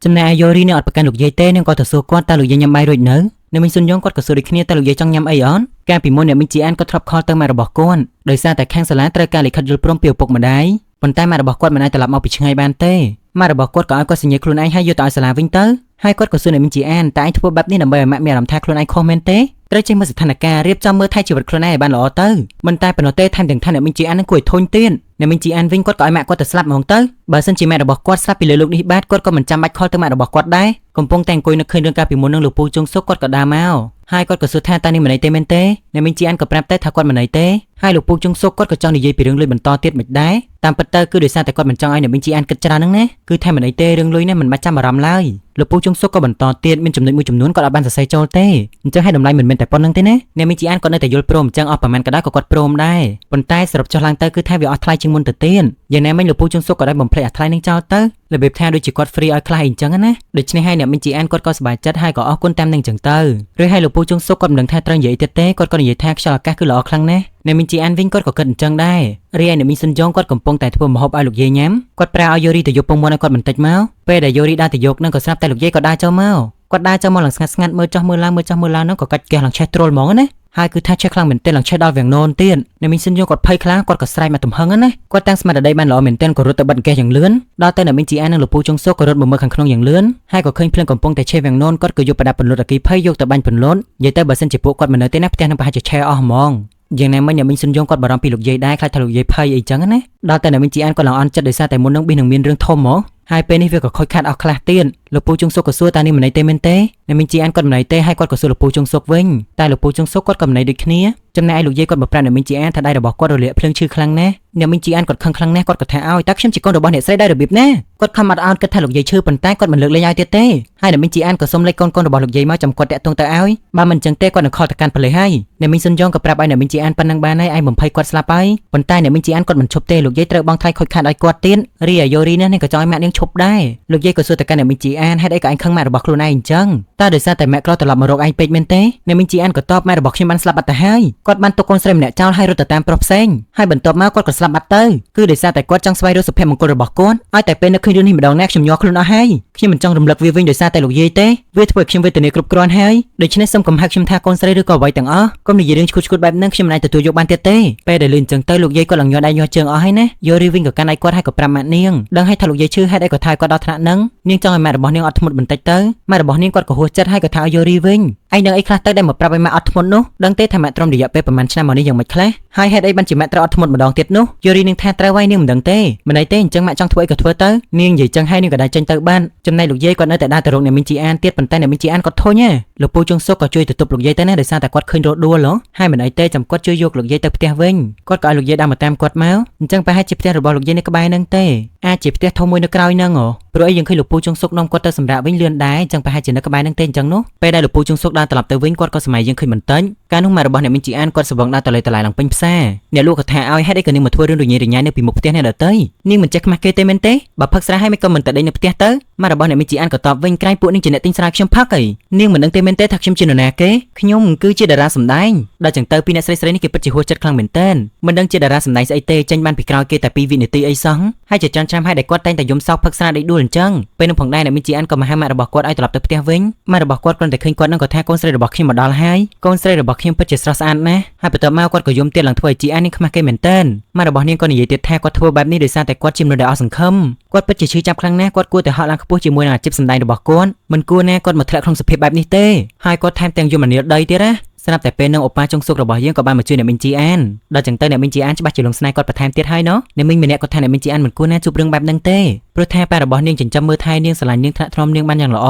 ចំណែកយូរីនៅអត់ប្រកាន់លោកយាយទេនឹងគាត់ទៅសួរគាត់តើលោកយាយញ៉ាំបាយរួចនៅអ្នកមីងសុនយ៉ុងគាត់ក៏សួរដូចគ្នាតើលោកយាយចង់ញ៉ាំអីអនកាលពីមុនអ្នកមីងជីអានគាត់ធ្លាប់ខលទៅម៉ែរបស់គាត់ដោយសារតែខាងសាលាត្រូវការលិខិតយល់ព្រមពីឪពុកម្ដាយប៉ុន្តែម៉ែរបស់គាត់មិនអាចត្រឡប់មកពីឆ្ងាយបានទេម៉ែរបស់គាត់ក៏ឲ្យគាត់សញ្ញាខ្លួនឯងហើយយកទៅឲ្យសាលាវិញទៅហើយគាត់ក៏សួរអ្នកមីងជីអានតើឯងធ្វើបែបនេះដើម្បីឲ្យម៉ាក់មានអារម្មណ៍ថាខ្លួនឯងខុសមែនទេត្រូវចេញមើលស្ថានភាពរៀបចំមើលថែជីវិតខ្លួនឯងឲ្យបានល្អទៅមិនតែប៉ុណ្ណោះទេថែមទាំងថាអ្នកមីងជីអាននឹងគួរឲ្យធុញទៀតអ្នកមីងជីអានវិញគាត់ក៏ឲ្យម៉ាក់គាត់ទៅស្លាប់ហ្មងទៅបើសិនជាម៉ែរបស់គាត់ស្លាប់ពីលើលោកនេះបាទគាត់ក៏មិនចាំបាច់ខលទៅម៉ាក់របស់គាត់ដែរកំពុងតែអង្គុយនឹកឃើញរឿងកាលពីមុននឹងលោកពូជុងសុកគាត់ក៏ដើរមកហើយគាត់ក៏សួរថាតើនេះមិនអីទេមែនទេអ្នកមីងជីអានក៏ប្រាប់តែថាគាត់មិនអីទេហើយលោកពូជុងសុកគាត់ក៏ចង់និយាយពីរឿងលុយបន្តទៀតមិនដែរតាមពិតទៅគឺដោយសារតែគាត់មិនចង់ឲ្យអ្នកមីងជីអានគិតច្រើនហ្នឹងណាគឺថាមិនអីទេរឿងលុយនេះមិនបាច់ចាំអារម្មណ៍ឡើយលោកពូជុងសុកក៏បន្តទៀតមានចំណុចមួយចំនួនគាត់អត់បានសរសេរចូលទេអញ្ចឹងឲ្យតម្លៃមិនមែនតែប៉ុណ្្នឹងទេណាអ្នកមីងជីអានគាត់នៅតែយល់ព្រមអញ្ចឹងអស់ប្រហែលក៏ដោយក៏គាត់ព្រមដែរប៉ុន្តែសរុបចុះឡើងទៅគឺថាវាអស់ថ្លៃជាងមុនទៅទៀតយ៉ាងណាមិញលោកពូជុងសុកក៏ได้បំភ្លេចអាថ្លៃនឹងចោលទៅរបៀបថាដូចជាគាត់ហ្វ្រីឲ្យខ្លះអីចឹងណាដូច្នេះហើយអ្នកមីងជីអានគាត់ក៏សប្បាយចិត្តហើយក៏អរគុណតាមនឹងចឹងទៅឬហើយលោកពូជុងសុកគាត់មិនដឹងថាត្រូវនិយាយទៀតទេគាត់ក៏និយាយថាខ្យល់អាកាសគឺល្អខ្លាំងណាស់អ្នកមីងជីអានវិញគាត់ក៏គិតអញ្ចឹងដែររីឯអ្នកមីងសុនយ៉ុងគាត់កំពុងតែធ្វើម្ហូបឲ្យលោកយាយញ៉ាំគាត់ប្រើឲ្យយូរីទៅយកពងមាន់ឲ្យគាត់បន្តិចមកពេលដែលយូរីដើរទៅយកនឹងក៏ស្រាប់តែលោកយាយក៏ដើរចូលមកគាត់ដើរចូលមកឡើងស្ងាត់មើលចុះមើលឡើងនោះក៏កាច់កេះឡើងឆេះទ្រុលហ្មងណាហើយគឺថាឆេះខ្លាំងមែនទែនឡើងឆេះដល់វាំងនោនទៀតអ្នកមីងសុនយ៉ុងគាត់ភ័យខ្លាំងគាត់ក៏ស្រែកមកទំហឹងណាគាត់តាំងស្មារតីបានល្អមែនទែនក៏រត់ទៅបិទកេះយ៉ាងលឿនដល់ទៅអ្នកមីងជីអាននិងលោកពូជុងសុកក៏រត់មកមើលខាងក្នុងយ៉ាងលឿនហើយក៏ឃើញភ្លើងកំពុងតែឆេះវាំងនោនគាត់ក៏យកប្រដាប់ពន្លត់អគ្គីភ័យយកទៅបាញ់ពន្លត់និយាយទៅបើសិនជាពួកគាត់មិននៅទេណាផ្ទះនឹងប្រហែលជាឆេះអស់ហ្មងយ៉ាងណាមិញអ្នកមីងសុនយ៉ុងគាត់បារម្ភពីលោកយាយដែរខ្លាចថាលោកយាយភ័យអីចឹងណាដល់តែអ្នកមីងជីអានគាត់ឡើងអន់ចិត្តដោយសារតែមុននឹងប៊ីនឹងមានរឿងធំហ្មងហើយពេលនេះវាក៏ខូចខាតអស់ខ្លះទៀត លោកពូជុងសុកក៏សួរតានេះមិនណីទេមែនទេអ្នកមីងជីអានគាត់មិនណីទេហើយគាត់ក៏សួរលោកពូជុងសុកវិញតែលោកពូជុងសុកគាត់ក៏មិនណីដូចគ្នាចំណែកឯលោកយាយគាត់មកប្រាប់អ្នកមីងជីអានថាដៃរបស់គាត់រលាកភ្លើងឈឺខ្លាំងណាស់អ្នកមីងជីអានគាត់ខឹងខ្លាំងណាស់គាត់ក៏ថាឲ្យតើខ្ញុំជាកូនរបស់អ្នកស្រីដែររបៀបណាគាត់ខំអត់អោនគិតថាលោកយាយឈឺប៉ុន្តែគាត់មិនលើកលែងឲ្យទៀតទេហើយអ្នកមីងជីអានក៏សុំលេខកូនរបស់លោកយាយមកចាំគាត់តាក់ទងទៅឲ្យបើមិនអញ្ចឹងទេគាត់នឹងខលទៅកាន់ប៉ូលីសហើយអ្នកមីងសុនយ៉ងក៏ប្រាប់ឲ្យអ្នកមីងជីអានប៉ុណ្ណឹងបានហើយឯងបំភ័យគាត់ស្លាប់ហើយប៉ុន្តែអ្នកមីងជីអានគាត់មិនឈប់ទេលោកយាយត្រូវបង់ថ្លៃខូចខាតឲ្យគាត់ទៀតរីអាយ៉ូរីនេះក៏ចង់ឲ្យម៉ាក់នាងឈប់ដែរលោកយាយក៏សួរទៅកាន់អ្នកមីងជីអានហេតុអីក៏ឯងខឹងម៉ាក់របស់ខ្លួនឯងអញ្ចឹងតើដោយសារតែម៉ាក់ក្រត្រឡប់មករកឯងពេកមែនទេអ្នកមីងជីអានក៏តបម៉ែរបស់ខ្ញុំបានស្លាប់បាត់ទៅហើយគាត់បានទុកកូនស្រីម្នាក់ចោលហើយរត់ទៅតាមប្រុសផ្សេងហើយបន្ទាប់មកគាត់ក៏ស្លាប់បាត់ទៅគឺដោយសារតែគាត់ចង់ស្វែងរកសុភមង្គលរបស់គាត់ឲ្យតែពេលនឹកឃើញរឿងនេះម្ដងណាខ្ញុំញ័រខ្លួនអស់ហើយខ្ញុំមិនចង់រំលឹកវាវិញដោយសារតែលោកយាយទេវាធ្វើឲ្យខ្ញុំវេទនាគ្រប់គ្រាន់ហើយដូច្នេះសូមកុំហៅខ្ញុំថាកូនស្រីឬក៏អ្វីទាំងអស់កុំនិយាយរឿងឈួតឈួតបែបហ្នឹងខ្ញុំមិនអាចទទួលយកបានទៀតទេពេលដែលលឺអញ្ចឹងទៅលោកយាយគាត់ឡើងញ័រដៃញ័រជើងអស់ហើយណាយករីវិញក៏កាន់ដៃគាត់ហើយក៏ប្រាប់ម៉ាក់នាងដឹងហើយថាលោកយាយឈឺហេតុអីក៏ថាគាត់ដល់ថ្នាក់ហ្នឹងនាងចង់ឲ្យម៉ាក់របស់នាងអត់ធ្មត់បន្តិចទៅម៉ាក់របស់នាងគាត់ក៏ហួសចិត្តហើយក៏ថាឲ្យយករីវិញឯងនឹងអីខ្លះទៅដែលមកប្រាប់ឲ្យម៉ាក់អត់ធ្មត់នោះដឹងទេថាម៉ាក់ត្រឹមរយៈពេលប្រហែលឆ្នាំមកនេះយ៉ាងម៉េចខ្លះហើយហេតុអីបានជាម៉ាក់ត្រូវអត់ធ្មត់ម្ដងទៀតនោះយូរីនឹងថាត្រូវហើយនាងមិនដឹងទេមិនអីទេអញ្ចឹងម៉ាក់ចង់ធ្វើអីក៏ធ្វើទៅនាងនិយាយចឹងហើយនាងក៏ដែរចេញទៅបានចំណែកលោកយាយគាត់នៅតែដើរទៅរកអ្នកមីងជីអានទៀតប៉ុន្តែអ្នកមីងជីអានគាត់ធុញហ៎លោកពូជុងសុកក៏ជួយទៅទប់លោកយាយទៅណាដោយសារតែគាត់ឃើញរត់ដួលហើយមិនអីទេចាំគាត់ជួយយកលោកយាយទៅផ្ទះវិញគាត់ក៏ឲ្យលោកយាយដើរមកតាមគាត់មកអញ្ចឹងប្រហែលជាផ្ទះរបស់លោកយាយនៅក្បែរហ្នឹងទេអាចជាផ្ទះធំមួយនៅក្រោយហ្នឹងព្រោះអីយើងឃើញលោកពូជុងសុកនាំគាត់ទៅសម្រាប់វិញលឿនដែរអញ្ចឹងប្រហែលជានៅក្បែរហ្នឹងទេអញ្ចឹងនោះពេលដែលលោកពូជុងសុកដើរត្រឡប់ទៅវិញគាត់ក៏សម័យយើងឃើញបន្តិចកាលនោះម៉ែរបស់អ្នកមីងជីអានគាត់ស្វឹងដើរតលេតឡៃឡើងពេញផ្សារអ្នកលក់ក៏ថាឲ្យហេតុអីក៏នាងមកធ្វើរឿងរញ៉េរញ៉ៃនៅពីមុខផ្ទះអ្នកដទៃនាងមិនចេះខ្មាស់គេទេមែនទេបើផឹកស្រាហើយមិនក៏មិនទៅដេញនៅផ្ទះទៅម៉ែរបស់អ្នកមីងជីអានក៏តបវិញក្រែងពួកនាងជាអ្នកទិញស្រាខ្ញុំផឹកអីនាងមិនដឹងទេមែនទេថាខ្ញុំជានរណាគេខ្ញុំគឺជាតារាសម្ដែងដល់ចឹងទៅពីអ្នកស្រីនេះគេពិតជាហួសចិត្តខ្លាំងមែនតើមិនដឹងជាតារាសម្ដែងស្អីទេចេញបានពីក្រោយគេតែ2វិនាទីអីសោះហើយជាច្រើនឆ្នាំហើយដែលគាត់តែងតែយំសោកផឹកស្រាដេកដួលអញ្ចឹងពេលនោះផងដែរអ្នកមីងជីអានក៏មកហៅម៉ែរបស់គាត់ឲ្យត្រឡប់ទៅផ្ទះវិញម៉ែរបស់គាត់គ្រាន់តែឃើញគាត់នឹងក៏ថាកូនស្រីរបស់ខ្ញុំមកដល់ហើយកូនស្រីរបស់ខ្ញុំពិតជាស្រស់ស្អាតណាស់ហើយបន្ទាប់មកគាត់ក៏យំទៀតឡើងធ្វើឲ្យជីអាននេះខ្មាស់គេមែនតើម៉ែរបស់នាងក៏និយាយទៀតថាគាត់ធ្វើបែបនេះដោយសារតែគាត់ជាមនុស្សដែលអស់សង្ឃឹមគាត់ពិតជាឈឺចាប់ខ្លាំងណាស់គាត់គួរតែហត់ឡើងខ្ពស់ជាមួយនឹងអាជីពសម្ដែងរបស់គាត់មិនគួរណាគាត់មកធ្លាក់ក្នុងសភាពបែបនេះទេហើយគាត់ថែមទាំងយំមនាលដីទៀតណាស្រាប់តែពេលនឹងអូប៉ាចុងសុករបស់យើងក៏បានមកជួយអ្នកមីងជីអានដល់ចឹងទៅអ្នកមីងជីអានច្បាស់ជាលងស្នេហ៍គាត់បន្ថែមទៀតហើយណោះអ្នកមីងម្នាក់គាត់ថាអ្នកមីងជីអានមិនគួរណាជួបរឿងបែបហ្នឹងទេព្រោះថាប៉ារបស់នាងចិញ្ចឹមមើលថែនាងស្រឡាញ់នាងថ្នាក់ថ្នមនាងបានយ៉ាងល្អ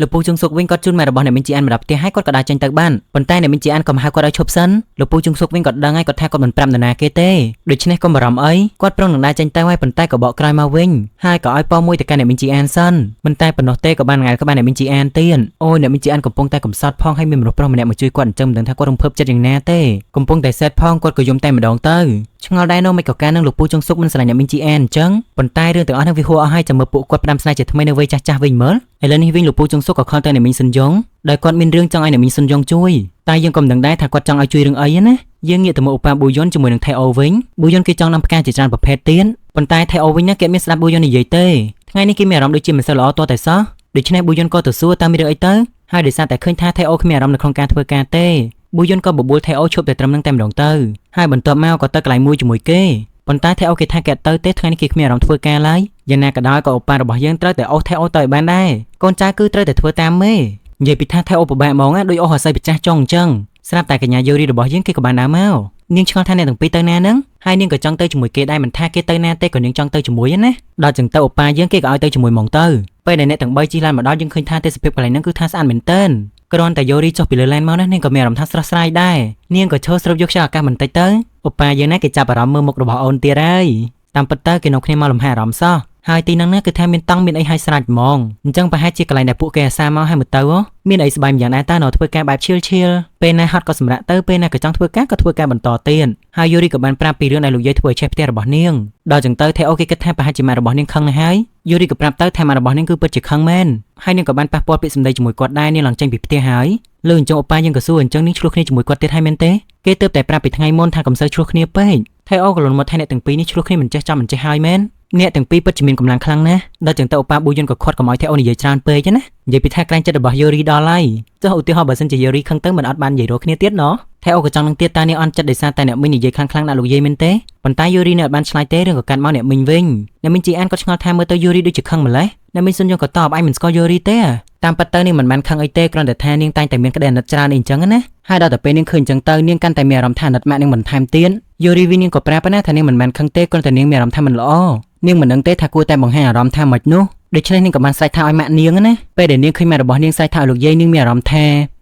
លោកពូចុងសុកវិញគាត់ជូនម៉ែរបស់អ្នកមីងជីអានមកដល់ផ្ទះហើយគាត់ក៏ដើរចេញទៅបានប៉ុន្តែអ្នកមីងជីអានក៏មកហៅគាត់ឲ្យឈប់សិនលោកពូចុងសុកវិញគាត់ដឹងហើយគាត់ថាគាត់មិនប្រាប់នរណាគេទេដូច្នេះកុំបារម្ភអីគាត់ប្រឹងនឹងដើរចេញទៅហើយប៉ុន្តែក៏បកក្រោយមកវិញហើយក៏ឲ្យប៉មួយទៅកាន់អ្នកមីងជីអានសិនមិនតែប៉ុណ្ណោះទេក៏បានងែលក្បាលអ្នកមីងជីអានទៀតអូយអ្នកមីងជីអានកំពុងតែកំសត់ផងហើយមានមនុស្សប្រុសម្នាក់មកជួយគាត់អញ្ចឹងមិនដឹងថាគាត់រំភើបចិត្តយ៉ាងណាទេកំពុងតែសែតផងគាត់ក៏យំតែម្ដងទៅឆ្ងល់ដែរនោះមិនក៏ការនឹងលោកពូចុងសុកមិនស្រឡាញ់អ្នកមីងជីអានអញ្ចឹងប៉ុន្តែរឿងទាំងអស់ហ្នឹងវាហួសអស់ហើយចាំមើលពួកគាត់ផ្ដាំស្នេហ៍ជាថ្មីនៅវ័យចាស់ៗវិញមើលឥឡូវនេះវិញលោកពូចុងសុកក៏ខលទៅអ្នកមីងសុនយ៉ងដែលគាត់មានរឿងចង់ឲ្យអ្នកមីងសុនយ៉ងជួយតែយើងក៏មិនដឹងដែរថាគាត់ចង់ឲ្យជួយរឿងអីណាយើងងាកទៅមើលឧបាប៊ូយុនជាមួយនឹងថៃអូវិញប៊ូយុនគេចង់នាំផ្កាជាច្រើនប្រភេទទៀតប៉ុន្តែថៃអូវិញណាគេមានស្ដាប់ប៊ូយុននិយាយទេថ្ងៃនេះគេមានអារម្មណ៍ដូចជាមិនសូវល្អទាល់តែសោះដូច្នេះប៊ូយុនក៏ទៅសួរតើមានរឿងអីទៅហើយដោយសារតែឃើញថាថៃអូគ្មានអារម្មណ៍នៅក្នុងការធ្វើការទេប៊ូយុនក៏បបួលថៃអូឈប់តែត្រឹមនឹងតែម្ដងទៅហើយបន្ទាប់មកក៏ទៅកន្លែងមួយជាមួយគេប៉ុន្តែថៃអូគេថាគេទៅទេថ្ងៃនេះគេគ្មានអារម្មណ៍ធ្វើការឡើយយ៉ាងណាក៏ដោយក៏ឧបារបស់យើងត្រូវតែអូសថៃអូទៅឲ្យបានដែរកូនចៅគឺត្រូវតែធ្វើតាមមេនិយាយពីថាថៃអូពិបាកហ្មងណាដូចអូសអាស័យម្ចាស់ចុងអញ្ចឹងស្រាប់តែកញ្ញាយូរីរបស់យើងគេក៏បានដើរមកនាងឆ្ងល់ថាអ្នកទាំងពីរទៅណាហ្នឹងហើយនាងក៏ចង់ទៅជាមួយគេដែរមិនថាគេទៅណាទេក៏នាងចង់ទៅជាមួយណាដល់ចឹងទៅឧបាយើងគេក៏ឲ្យទៅជាមួយហ្មងទៅពេលដែលអ្នកទាំង3ជិះឡានមកដល់យើងឃើញថាទេសភាពកន្លែងហ្នឹងគឺថាស្អាតមែនទែនគ្រាន់តែយូរីចុះពីលើឡានមកណានាងក៏មានអារម្មណ៍ថាស្រស់ស្រាយដែរនាងក៏ឈរស្រូបយកខ្យល់អាកាសបន្តិចទៅឧបាយើងណាគេចាប់អារម្មណ៍មើលមុខរបស់អូនទៀតហើយតាមពិតទៅគេនាំគ្នាមកលំហែអារម្មណ៍សោះហើយទីហ្នឹងណាគឺថាមានតង់មានអីឲ្យស្រេចហ្មងអញ្ចឹងប្រហែលជាកន្លែងដែលពួកគេអាសាមកឲ្យមកទៅមានអីស្បែកយ៉ាងដែរតើនៅធ្វើការបែបឈៀលពេលណាហត់ក៏សម្រាកទៅពេលណាក៏ចង់ធ្វើការក៏ធ្វើការបន្តទៀតហើយយូរីក៏បានប្រាប់ពីរឿងដែលលោកយាយធ្វើឲ្យឆេះផ្ទះរបស់នាងដល់ចឹងទៅថៃអូគេគិតថាប្រហែលជាម៉ែរបស់នាងខឹងណាស់ហើយយូរីក៏ប្រាប់ទៅថាម៉ែរបស់នាងគឺពិតជាខឹងមែនហើយនាងក៏បានប៉ះពាល់ពាក្យសម្ដីជាមួយគាត់ដែរនាងឡើងចេញពីផ្ទះហើយលើអញ្ចឹងអូប៉ាយើងក៏សួរអញ្ចឹងនាងឆ្លោះគ្នាជាមួយគាត់ទៀតហើយមែនទេគេទើបតែប្រាប់ពីថ្ងៃមុនថាកុំសូវឆ្លោះគ្នាពេកថៃអូក៏លន់មកថាអ្នកទាំងពីរនេះឆ្លោះគ្នាមិនចេះចំមិនចេះហើយមែនអ្នកទាំងពីរពិតជាមានកម្លាំងខ្លាំងណាស់ដល់ចឹងទៅអូប៉ាប៊ូយុនក៏ខាត់កុំឲ្យថៃអូនិយាយច្រើនពេកណានិយាយពីថាក្រែងចិត្តរបស់យូរីដល់ហើយចុះឧទាហរណ៍បើសិនជាយូរីខឹងទៅមិនអត់បាននិយាយរកគ្នាទៀតណោះថៃអូក៏ចង់នឹងទៀតតានាងអន់ចិត្តដោយសារតែអ្នកមីងនិយាយខ្លាំងៗដាក់លោកយាយមែនទេប៉ុន្តែយូរីនៅអត់បានឆ្លើយទេរឿងក៏កាត់មកអ្នកមីងវិញអ្នកមីងជីអានក៏ឆ្ងល់ថាមើលទៅយូរីដូចជាខឹងម្ល៉េះអ្នកមីងសុនយ៉ងក៏តបឯងមិនស្គាល់យូរីទេតាមពិតទៅនាងមិនបានខឹងអីទេគ្រាន់តែថានាងតែងតែមានក្តីអាណិតច្រើនអីអញ្ចឹងណាហើយដល់តែពេលនាងឃើញអញ្ចឹងទៅនាងកាន់តែមានអារម្មណ៍ថាអាណិតម៉ាក់នាងបន្ថែមទៀតយូរីវិញនាងក៏ប្រាប់ណាថានាងមិនបានខឹងទេគ្រាន់តែនាងមានអារម្មណ៍ថាមិនល្អនាងមិនដឹងទេថាគួរតែបង្ហាញអារម្មណ៍ថាម៉េចនោះ ដូច្នេះនាងក៏បានស្រែកថាឲ្យម៉ាក់នាងណាពេលដែលនាងឃើញម៉ាក់របស់នាងស្រែកថាឲ្យលោកយាយនាងមានអារម្មណ៍ថ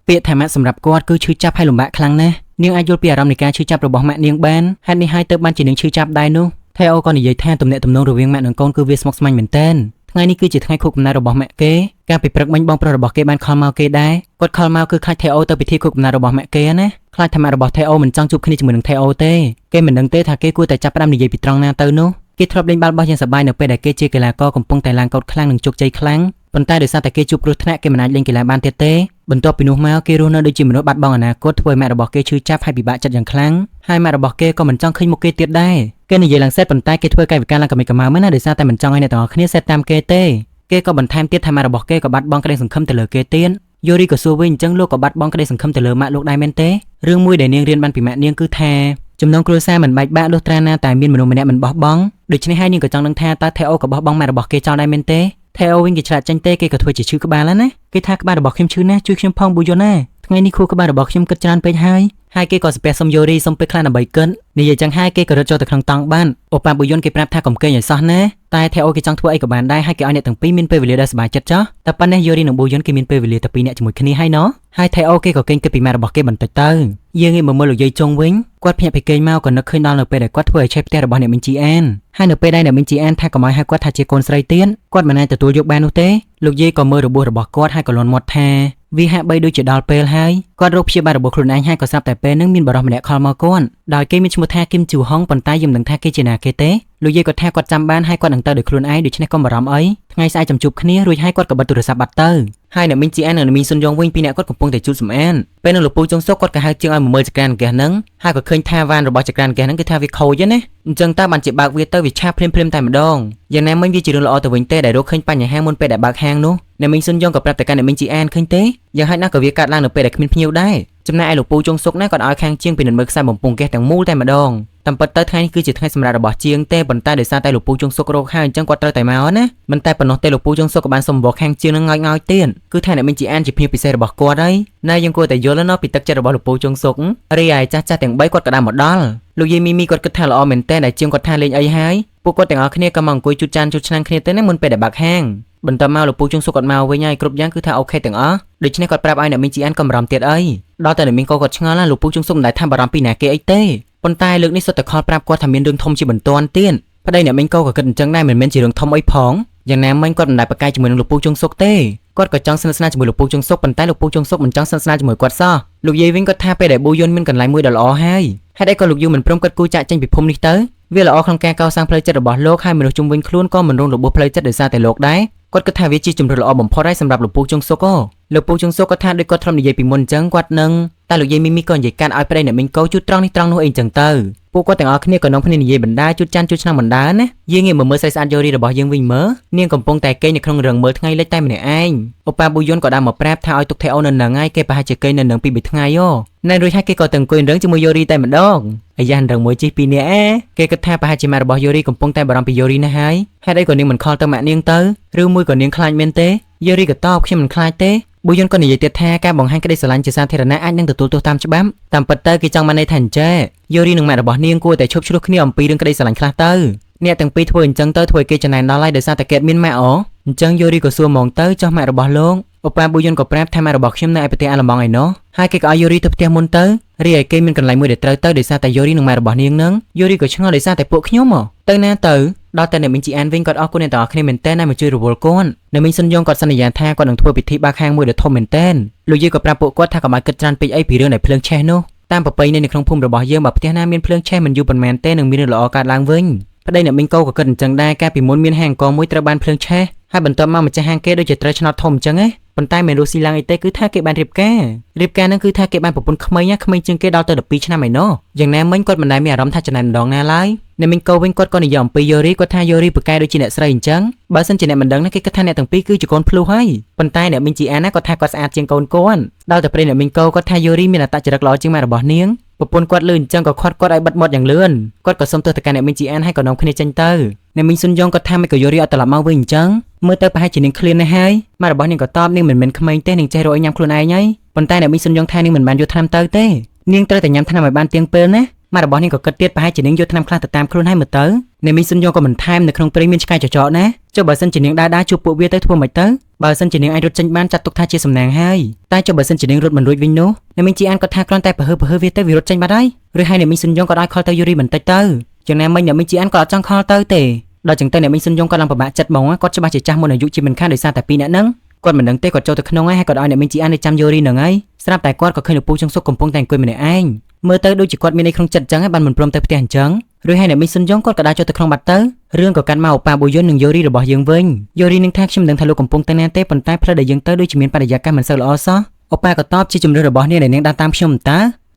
ាពាក្យថាម៉ាក់សម្រាប់គាត់គឺឈឺចាប់ហើយលំបាកខ្លាំងណាស់នាងអាចយល់ពីអារម្មណ៍នៃការឈឺចាប់របស់ម៉ាក់នាងបានហេតុនេះហើយទើបបានជានាងឈឺចាប់ដែរនោះថេអូក៏និយាយថាទំនាក់ទំនងរវាងម៉ាក់និងកូនគឺវាស្មុគស្មាញមែនទែនថ្ងៃនេះគឺជាថ្ងៃខួបកំណើតរបស់ម៉ាក់គេកាលពីព្រឹកមិញបងប្រុសរបស់គេបានខលមកគេដែរគាត់ខលមកគឺខ្លាចថេអូទៅពិធីខួបកំណើតរបស់ម៉ាក់គេណាខ្លាចថាម៉ាក់របស់ថេអូមិនចង់ជួបគ្នាជាមួយនឹងថេអូទេគេមិនដឹងទេថាគេគួរតែចាប់ផ្ដើមនិយាយពីត្រង់ណាទៅនោះគេធ្លាប់លេងបាល់បោះយ៉ាងសប្បាយនៅពេលដែលគេជាកីឡាករកំពុងតែឡើងកោតខ្លាំងនិងជោគជ័យខ្លាំងប៉ុន្តែដោយសារតែគេជួបគ្រោះថ្នាក់គេមិនអាចលេងកីឡាបានទៀតទេបន្ទាប់ពីនោះមកគេរស់នៅដូចជាមនុស្សបាត់បង់អនាគតធ្វើឲ្យម៉ាក់របស់គេឈឺចាប់ហើយពិបាកចិត្តយ៉ាងខ្លាំងហើយម៉ាក់របស់គេក៏មិនចង់ឃើញមុខគេទៀតដែរគេនិយាយឡើងសេតប៉ុន្តែគេធ្វើកាយវិការឡើងកមិចកម្ៅមែនណាដោយសារតែមិនចង់ឲ្យអ្នកទាំងអស់គ្នាសេតតាមគេទេគេក៏បន្ថែមទៀតថាម៉ាក់របស់គេក៏បាត់បង់ក្តីសង្ឃឹមទៅលើគេទៀតយូរីក៏សួរវិញអញ្ចឹងលោកក៏បាត់បង់ក្តីសង្ឃឹមទៅលើម៉ាក់លោកដែរមែនទេរឿងមួយដែលនាងរៀនបានពីម៉ាក់នាងគឺថាចំណងគ្រួសារមិនបែកបាក់លុះត្រាណាតែមានមនុស្សម្នាក់មិនបោះបង់ដូច្នេះហើយនាងក៏ចង់ដឹងថាតើថេអូក៏បោះបង់ម៉ាក់របស់គេចោលដែរមែនទេថេអូវិញគេឆ្លាតចាញ់ទេគេក៏ធ្វើជាឈឺក្បាលណាគេថាក្បាលរបស់ខ្ញុំឈឺណាស់ជួយខ្ញុំផងប៊ូយ៉ូណាថ្ងៃនេះខួរក្បាលរបស់ខ្ញុំគិតច្រើនពេកហើយគេក៏ស្ពះសុំយូរីសុំពេលខ្លះដើម្បីកិននិយាយចឹងហើយគេក៏រត់ចូលទៅក្នុងតង់បានអូប៉ាប៊ូយ៉ុនគេប្រាប់ថាកុំកេងឲ្យសោះណាតែថេអូគេចង់ធ្វើអីក៏បានដែរហើយគេឲ្យអ្នកទាំងពីរមានពេលវេលាដែលសប្បាយចិត្តចុះតែប៉ុណ្ណេះយូរីនិងប៊ូយ៉ុនគេមានពេលវេលាតែពីរនាក់ជាមួយគ្នាហើយណោះហើយថេអូគេក៏កេងគិតពីម៉ាក់របស់គេបន្តិចទៅយើងងាកមកមើលលោកយាយចុងវិញគាត់ភ្ញាក់ពីគេងមកក៏នឹកឃើញដល់នៅពេលដែលគាត់ធ្វើឲ្យឆេះផ្ទះរបស់អ្នកមីងជីអានហើយនៅពេលដែលអ្នកមីងជីអានថាកុំឲ្យហៅគាត់ថាជាកូនស្រីទៀតគាត់មិនអាចទទួលយកបាននោះទេលោកយាយក៏មើលរបួសរបស់គាត់ហើយក៏លន់មាត់ថាវាហាក់បីដូចជាដល់ពេលហើយគាត់រកព្យាបាលរបួសខ្លួនឯងហើយក៏ស្រាប់តែពេលនឹងមានបរិសម្នាក់ខលមកគាត់ដោយគេមានឈ្មោះថាគឹមជូហុងប៉ុន្តែយើងមិនដឹងថាគេជាណាគេទេលោកយាយគាត់ថាគាត់ចាំបានហើយគាត់នឹងទៅដោយខ្លួនឯងដូច្នេះកុំបារម្ភអីថ្ងៃស្អែកចាំជួបគ្នារួចហើយគាត់ក៏បិទទូរស័ព្ទបាត់ទៅហើយអ្នកមីងជីអាននិងអ្នកមីងសុនយ៉ងវិញពីរអ្នកគាត់កំពុងតែជួបសម្អានពេលនឹងលោកពូចុងសុកគាត់ក៏ហៅជាងឲ្យមកមើលចក្រានហ្គាសហ្នឹងហើយក៏ឃើញថាវ៉ានរបស់ចក្រានហ្គាសហ្នឹងគឺថាវាខូចណាអញ្ចឹងតើបានជាបើកវាទៅវាឆាបភ្លាមតែម្ដងយ៉ាងណាមិញវាជារឿងល្អទៅវិញទេដែលរកឃើញបញ្ហាមុនពេលដែលបើកហាងនោះអ្នកមីងសុនយ៉ងក៏ប្រាប់ទៅកាន់អ្នកមីងជីអានឃើញទេយ៉ាងហោចណាស់ក៏វាកាត់ឡើងនៅពេលដែលគ្មានភ្ញៀវដែរចំណែកឯលោកពូចុងសុកណាគាត់ឲ្យខាងជាងពីនឹងមើលខ្សែបំពង់ហ្គាសទាំងមូលតែម្ដងតាមពិតទៅថ្ងៃនេះគឺជាថ្ងៃសម្រាប់របស់ជាងទេប៉ុន្តែដោយសារតែលោកពូចុងសុករកហើយអញ្ចឹងគាត់ត្រូវតែមកណាមិនតែប៉ុណ្ណោះទេលោកពូចុងសុកក៏បានសុំបបខាងជាងនឹងងោចទៀតគឺថាអ្នកមីងជីអានជាភ្ញៀវពិសេសរបស់គាត់ហើយណាយើងគួរតែយល់ណាពីទឹកចិត្តរបស់លោកពូចុងសុករីឯចាស់ទាំង3គាត់ក៏បានមកដល់លោកយាយមីមីគាត់គិតថាល្អមែនតើដែលជាងគាត់ថាលេងអីហើយពួកគាត់ទាំងអស់គ្នាក៏មកអង្គុយជូតចានជូតឆ្នាំងគ្នាទៅណាមុនពេលដែលបើកហាងបន្ទាប់មកលោកពូចុងសុកគាត់មកវិញហើយគ្រប់យ៉ាងគឺថាអូខេទាំងអស់ដូច្នេះគាត់ប្រាប់ឲ្យអ្នកមីងជីអានកំរំទៀតអីដល់តែអ្នកមីងគាត់ឆ្ងល់ណាលោកពូចុងសុកមិនដែលថាបារម្ភពីណាគេអីទេប៉ុន្តែលើកនេះសុទ្ធតែខលប្រាប់គាត់ថាមានរឿងធំជាបន្ទាន់ទៀតប្តីអ្នកមីងក៏គិតអញ្ចឹងដែរមិនមែនជារឿងធំអីផងយ៉ាងណាមិញគាត់មិនដែលប្រកែកជាមួយនឹងលោកពូចុងសុកទេគាត់ក៏ចង់ស្និទ្ធស្នាលជាមួយលោកពូចុងសុកប៉ុន្តែលោកពូចុងសុកមិនចង់ស្និទ្ធស្នាលជាមួយគាត់សោះលោកយាយវិញគាត់ថាពេលដែលប៊ូយុនមានកន្លែងមួយដ៏ល្អហើយហេតុអីក៏លោកយាយមិនព្រមគាត់គូចាក់ចេញពីភូមិនេះទៅវាល្អក្នុងការកសាងផ្លូវចិត្តរបស់លោកហើយមនុស្សជុំវិញខ្លួនក៏មិនរងរបួសផ្លូវចិត្តដោយសារតែលោកដែរគាត់គិតថាវាជាជំរឿនល្អបំផុតហើយសម្រាប់លោកពូចុងសុកលោកពូចុងសុកគាត់ថាដូចគាត់ធ្លាប់និយាយពីមុនអញ្ចឹងគាត់នឹងតែលោកយាយមីមីក៏និយាយកាត់ឲ្យប្តីអ្នកមីងកោជូតត្រង់នេះត្រង់នោះអីអញ្ចឹងទៅពួកគាត់ទាំងអស់គ្នាក៏នាំគ្នានិយាយបណ្ដាជូតចានជូតឆ្នាំបណ្ដាណាយើងងាកមកមើលស្រីស្អាតយូរីរបស់យើងវិញមើលនាងកំពុងតែគេងនៅក្នុងរឹងមើលថ្ងៃលិចតែម្នាក់ឯងអូប៉ាប៊ូយុនក៏ដើរមកប្រាប់ថាឲ្យទុកថេអូនៅនឹងហើយគេប្រហែលជាគេងនៅនឹងពី3ថ្ងៃណែរួចហើយគេក៏ទៅអង្គុយរឹងជាមួយយូរីតែម្ដងអាយ៉ារឹងមួយជិះពីរនាក់គេគិតថាប្រហែលជាម៉ាក់របស់យូរីកំពុងតែបារម្ភពីយូរីណាស់ហើយហេតុអីក៏នាងមិនខលទៅម៉ាក់នាងទៅឬមួយក៏នាងខ្លាចមែនទេយូរីក៏តបខ្ញុំមិនខ្លាចទេប៊ូយុនក៏និយាយទៀតថាការបង្ហាញក្តីស្រឡាញ់ជាសាធារណៈអាចនឹងទទួលទោសតាមច្បាប់តាមពិតទៅគេចង់បានន័យថាអញ្ចេះយូរីនិងម៉ាក់របស់នាងគួរតែឈប់ឆ្លោះគ្នាអំពីរឿងក្តីស្រឡាញ់ខ្លះទៅអ្នកទាំងពីរធ្វើអញ្ចឹងទៅធ្វើឲ្យគេចំណែនដល់ហើយដោយសារតែគេមានម៉ាក់អញ្ចឹងយូរីក៏សួរហ្មងទៅចុះម៉ាក់របស់លោកអូប៉ាប៊ូយុនក៏ប្រាប់ថាម៉ាក់របស់ខ្ញុំនៅឯប្រទេសអាល្លឺម៉ង់ឯណោះហើយគេក៏ឲ្យយូរីទៅផ្ទះមុនទៅរីឯគេមានកន្លែងមួយដែលត្រូវទៅដោយសារតែយូរីនិងម៉ាក់របស់នាងនឹងយូរីក៏ឆ្ងល់ដោយសារតែពួកខ្ញុំទៅណាទៅដល់តែអ្នកមីងជីអានវិញគាត់អរគុណអ្នកទាំងអស់គ្នាមែនតើមកជួយរវល់គាត់អ្នកមីងសុនយ៉ងគាត់សន្យាថាគាត់នឹងធ្វើពិធីបើកហាងមួយដ៏ធំមែនតើលោកយាយក៏ប្រាប់ពួកគាត់ថាកុំឲ្យគិតច្រើនពេកអីពីរឿងដែលភ្លើងឆេះនោះតាមប្រពៃណីនៅក្នុងភូមិរបស់យើងបើផ្ទះណាមានភ្លើងឆេះមិនយូរប៉ុន្មានទេនឹងមានរឿងល្អកើតឡើងវិញប្តីអ្នកមីងកោក៏គិតអញ្ចឹងដែរកាលពីមុនមានហាងអង្គមួយត្រូវបានភ្លើងឆេះហើយបន្ទាប់មកម្ចាស់ហាងគេដូចជាត្រូវឆ្នោតធំអញ្ចឹងប៉ុន្តែមិនรู้ស៊ីឡើងអីទេគឺថាគេបានរៀបការហ្នឹងគឺថាគេបានប្រពន្ធក្មេងជាងគេដល់ទៅ12ឆ្នាំឯណោះយ៉ាងណាមិញគាត់មិនដែលមានអារម្មណ៍ថាចំណែនម្ដងណាឡើយអ្នកមីងកោវិញគាត់ក៏និយាយអំពីយូរីគាត់ថាយូរីប្រកែកដូចជាអ្នកស្រីអញ្ចឹងបើសិនជាអ្នកមិនដឹងណាគេគិតថាអ្នកទាំងពីរគឺជាកូនភ្លោះហើយប៉ុន្តែអ្នកមីងជីអានណាគាត់ថាគាត់ស្អាតជាងកូនគាត់ដល់តែព្រៃអ្នកមីងកោគាត់ថាយូរីមានអត្តចរិតល្អជាងម៉ែរបស់នាងប្រពន្ធគាត់លឿនអញ្ចឹងក៏គាត់ឲ្យបិទមាត់យ៉ាងលឿនគាត់ក៏សុំទោសទៅកាន់អ្នកមីងជីអានហើយក៏នាំគ្នាចេញទៅអ្នកមីងសុនយ៉ងគាត់ថាមិនក៏យូរីអត់ត្រឡប់មកវិញអញ្ចឹងមើលទៅប្រហែលជានាងឃ្លានណាស់ហើយម៉ែរបស់នាងក៏តបនាងមិនមែនក្មេងទេនាងចេះរកឲ្យញ៉ាំខ្លួនឯងហើយប៉ុន្តែអ្នកមីងសុនយ៉ងថានាងមិនបានយកថ្នាំទៅទេនាងត្រូវតែញ៉ាំថ្នាំឲ្យបានទៀងពេលណាម៉ែរបស់នាងក៏គិតទៀតប្រហែលជានាងយកថ្នាំខ្លះទៅតាមខ្លួនហើយមើលទៅអ្នកមីងសុនយ៉ងក៏មិនថែមនៅក្នុងព្រៃមានឆ្កែចចកណា ចុះបើសិនជានាងដើរជួបពួកវាទៅធ្វើមិនទៅបើសិនជានាងអាចរត់ចេញបានចាត់ទុកថាជាសំណាងហើយតែចុះបើសិនជានាងរត់មិនរួចវិញនោះអ្នកមីងជីអានគាត់ថាគ្រាន់តែប្រហើវាទៅវារត់ចេញបាត់ហើយឬហើយអ្នកមីងស៊ុនយ៉ងក៏អាចខលទៅយូរីបន្តិចទៅយ៉ាងណាមិញអ្នកមីងជីអានក៏អត់ចង់ខលទៅទេដល់ចឹងទៅអ្នកមីងស៊ុនយ៉ងក៏ឡើងពិបាកចិត្តហ្មងគាត់ច្បាស់ជាចាស់មុនអាយុជាមិនខានដោយសារតែពីរអ្នកហ្នឹងគាត់មិនដឹងទេគាត់ចូលទៅក្នុងហើយគាត់ឲ្យអ្នកមីងជីអានទៅចាំយូរីនឹងហើយស្រាប់តែគាត់ក៏ឃើញឪពុកជើងសុកកំពុងតែអង្គុយម្នាក់ឯងមើលទៅដូចជាគាត់មានអីក្នុងចិត្តចឹងហើយបានមិនព្រមទៅផ្ទះអញ្ចឹងឬហើយអ្នកមីងស៊ុនយ៉ងគាត់ក៏ដើរចូលទៅក្នុងបាត់ទៅរឿងក៏កាន់មកប៉ាប៊ូយុននិងយូរីរបស់យើងវិញយូរីនឹងថាខ្ញុំមិនដឹងថាលោកកំពុងទៅណាទេប៉ុន្តែផ្លូវដែលយើងទៅដូចជាមានបរិយាកាសមិនសូវល្អសោះអូប៉ាក៏តបជាជំរឿនរបស់នាងដែលនាងដើរតាមខ្ញុំតា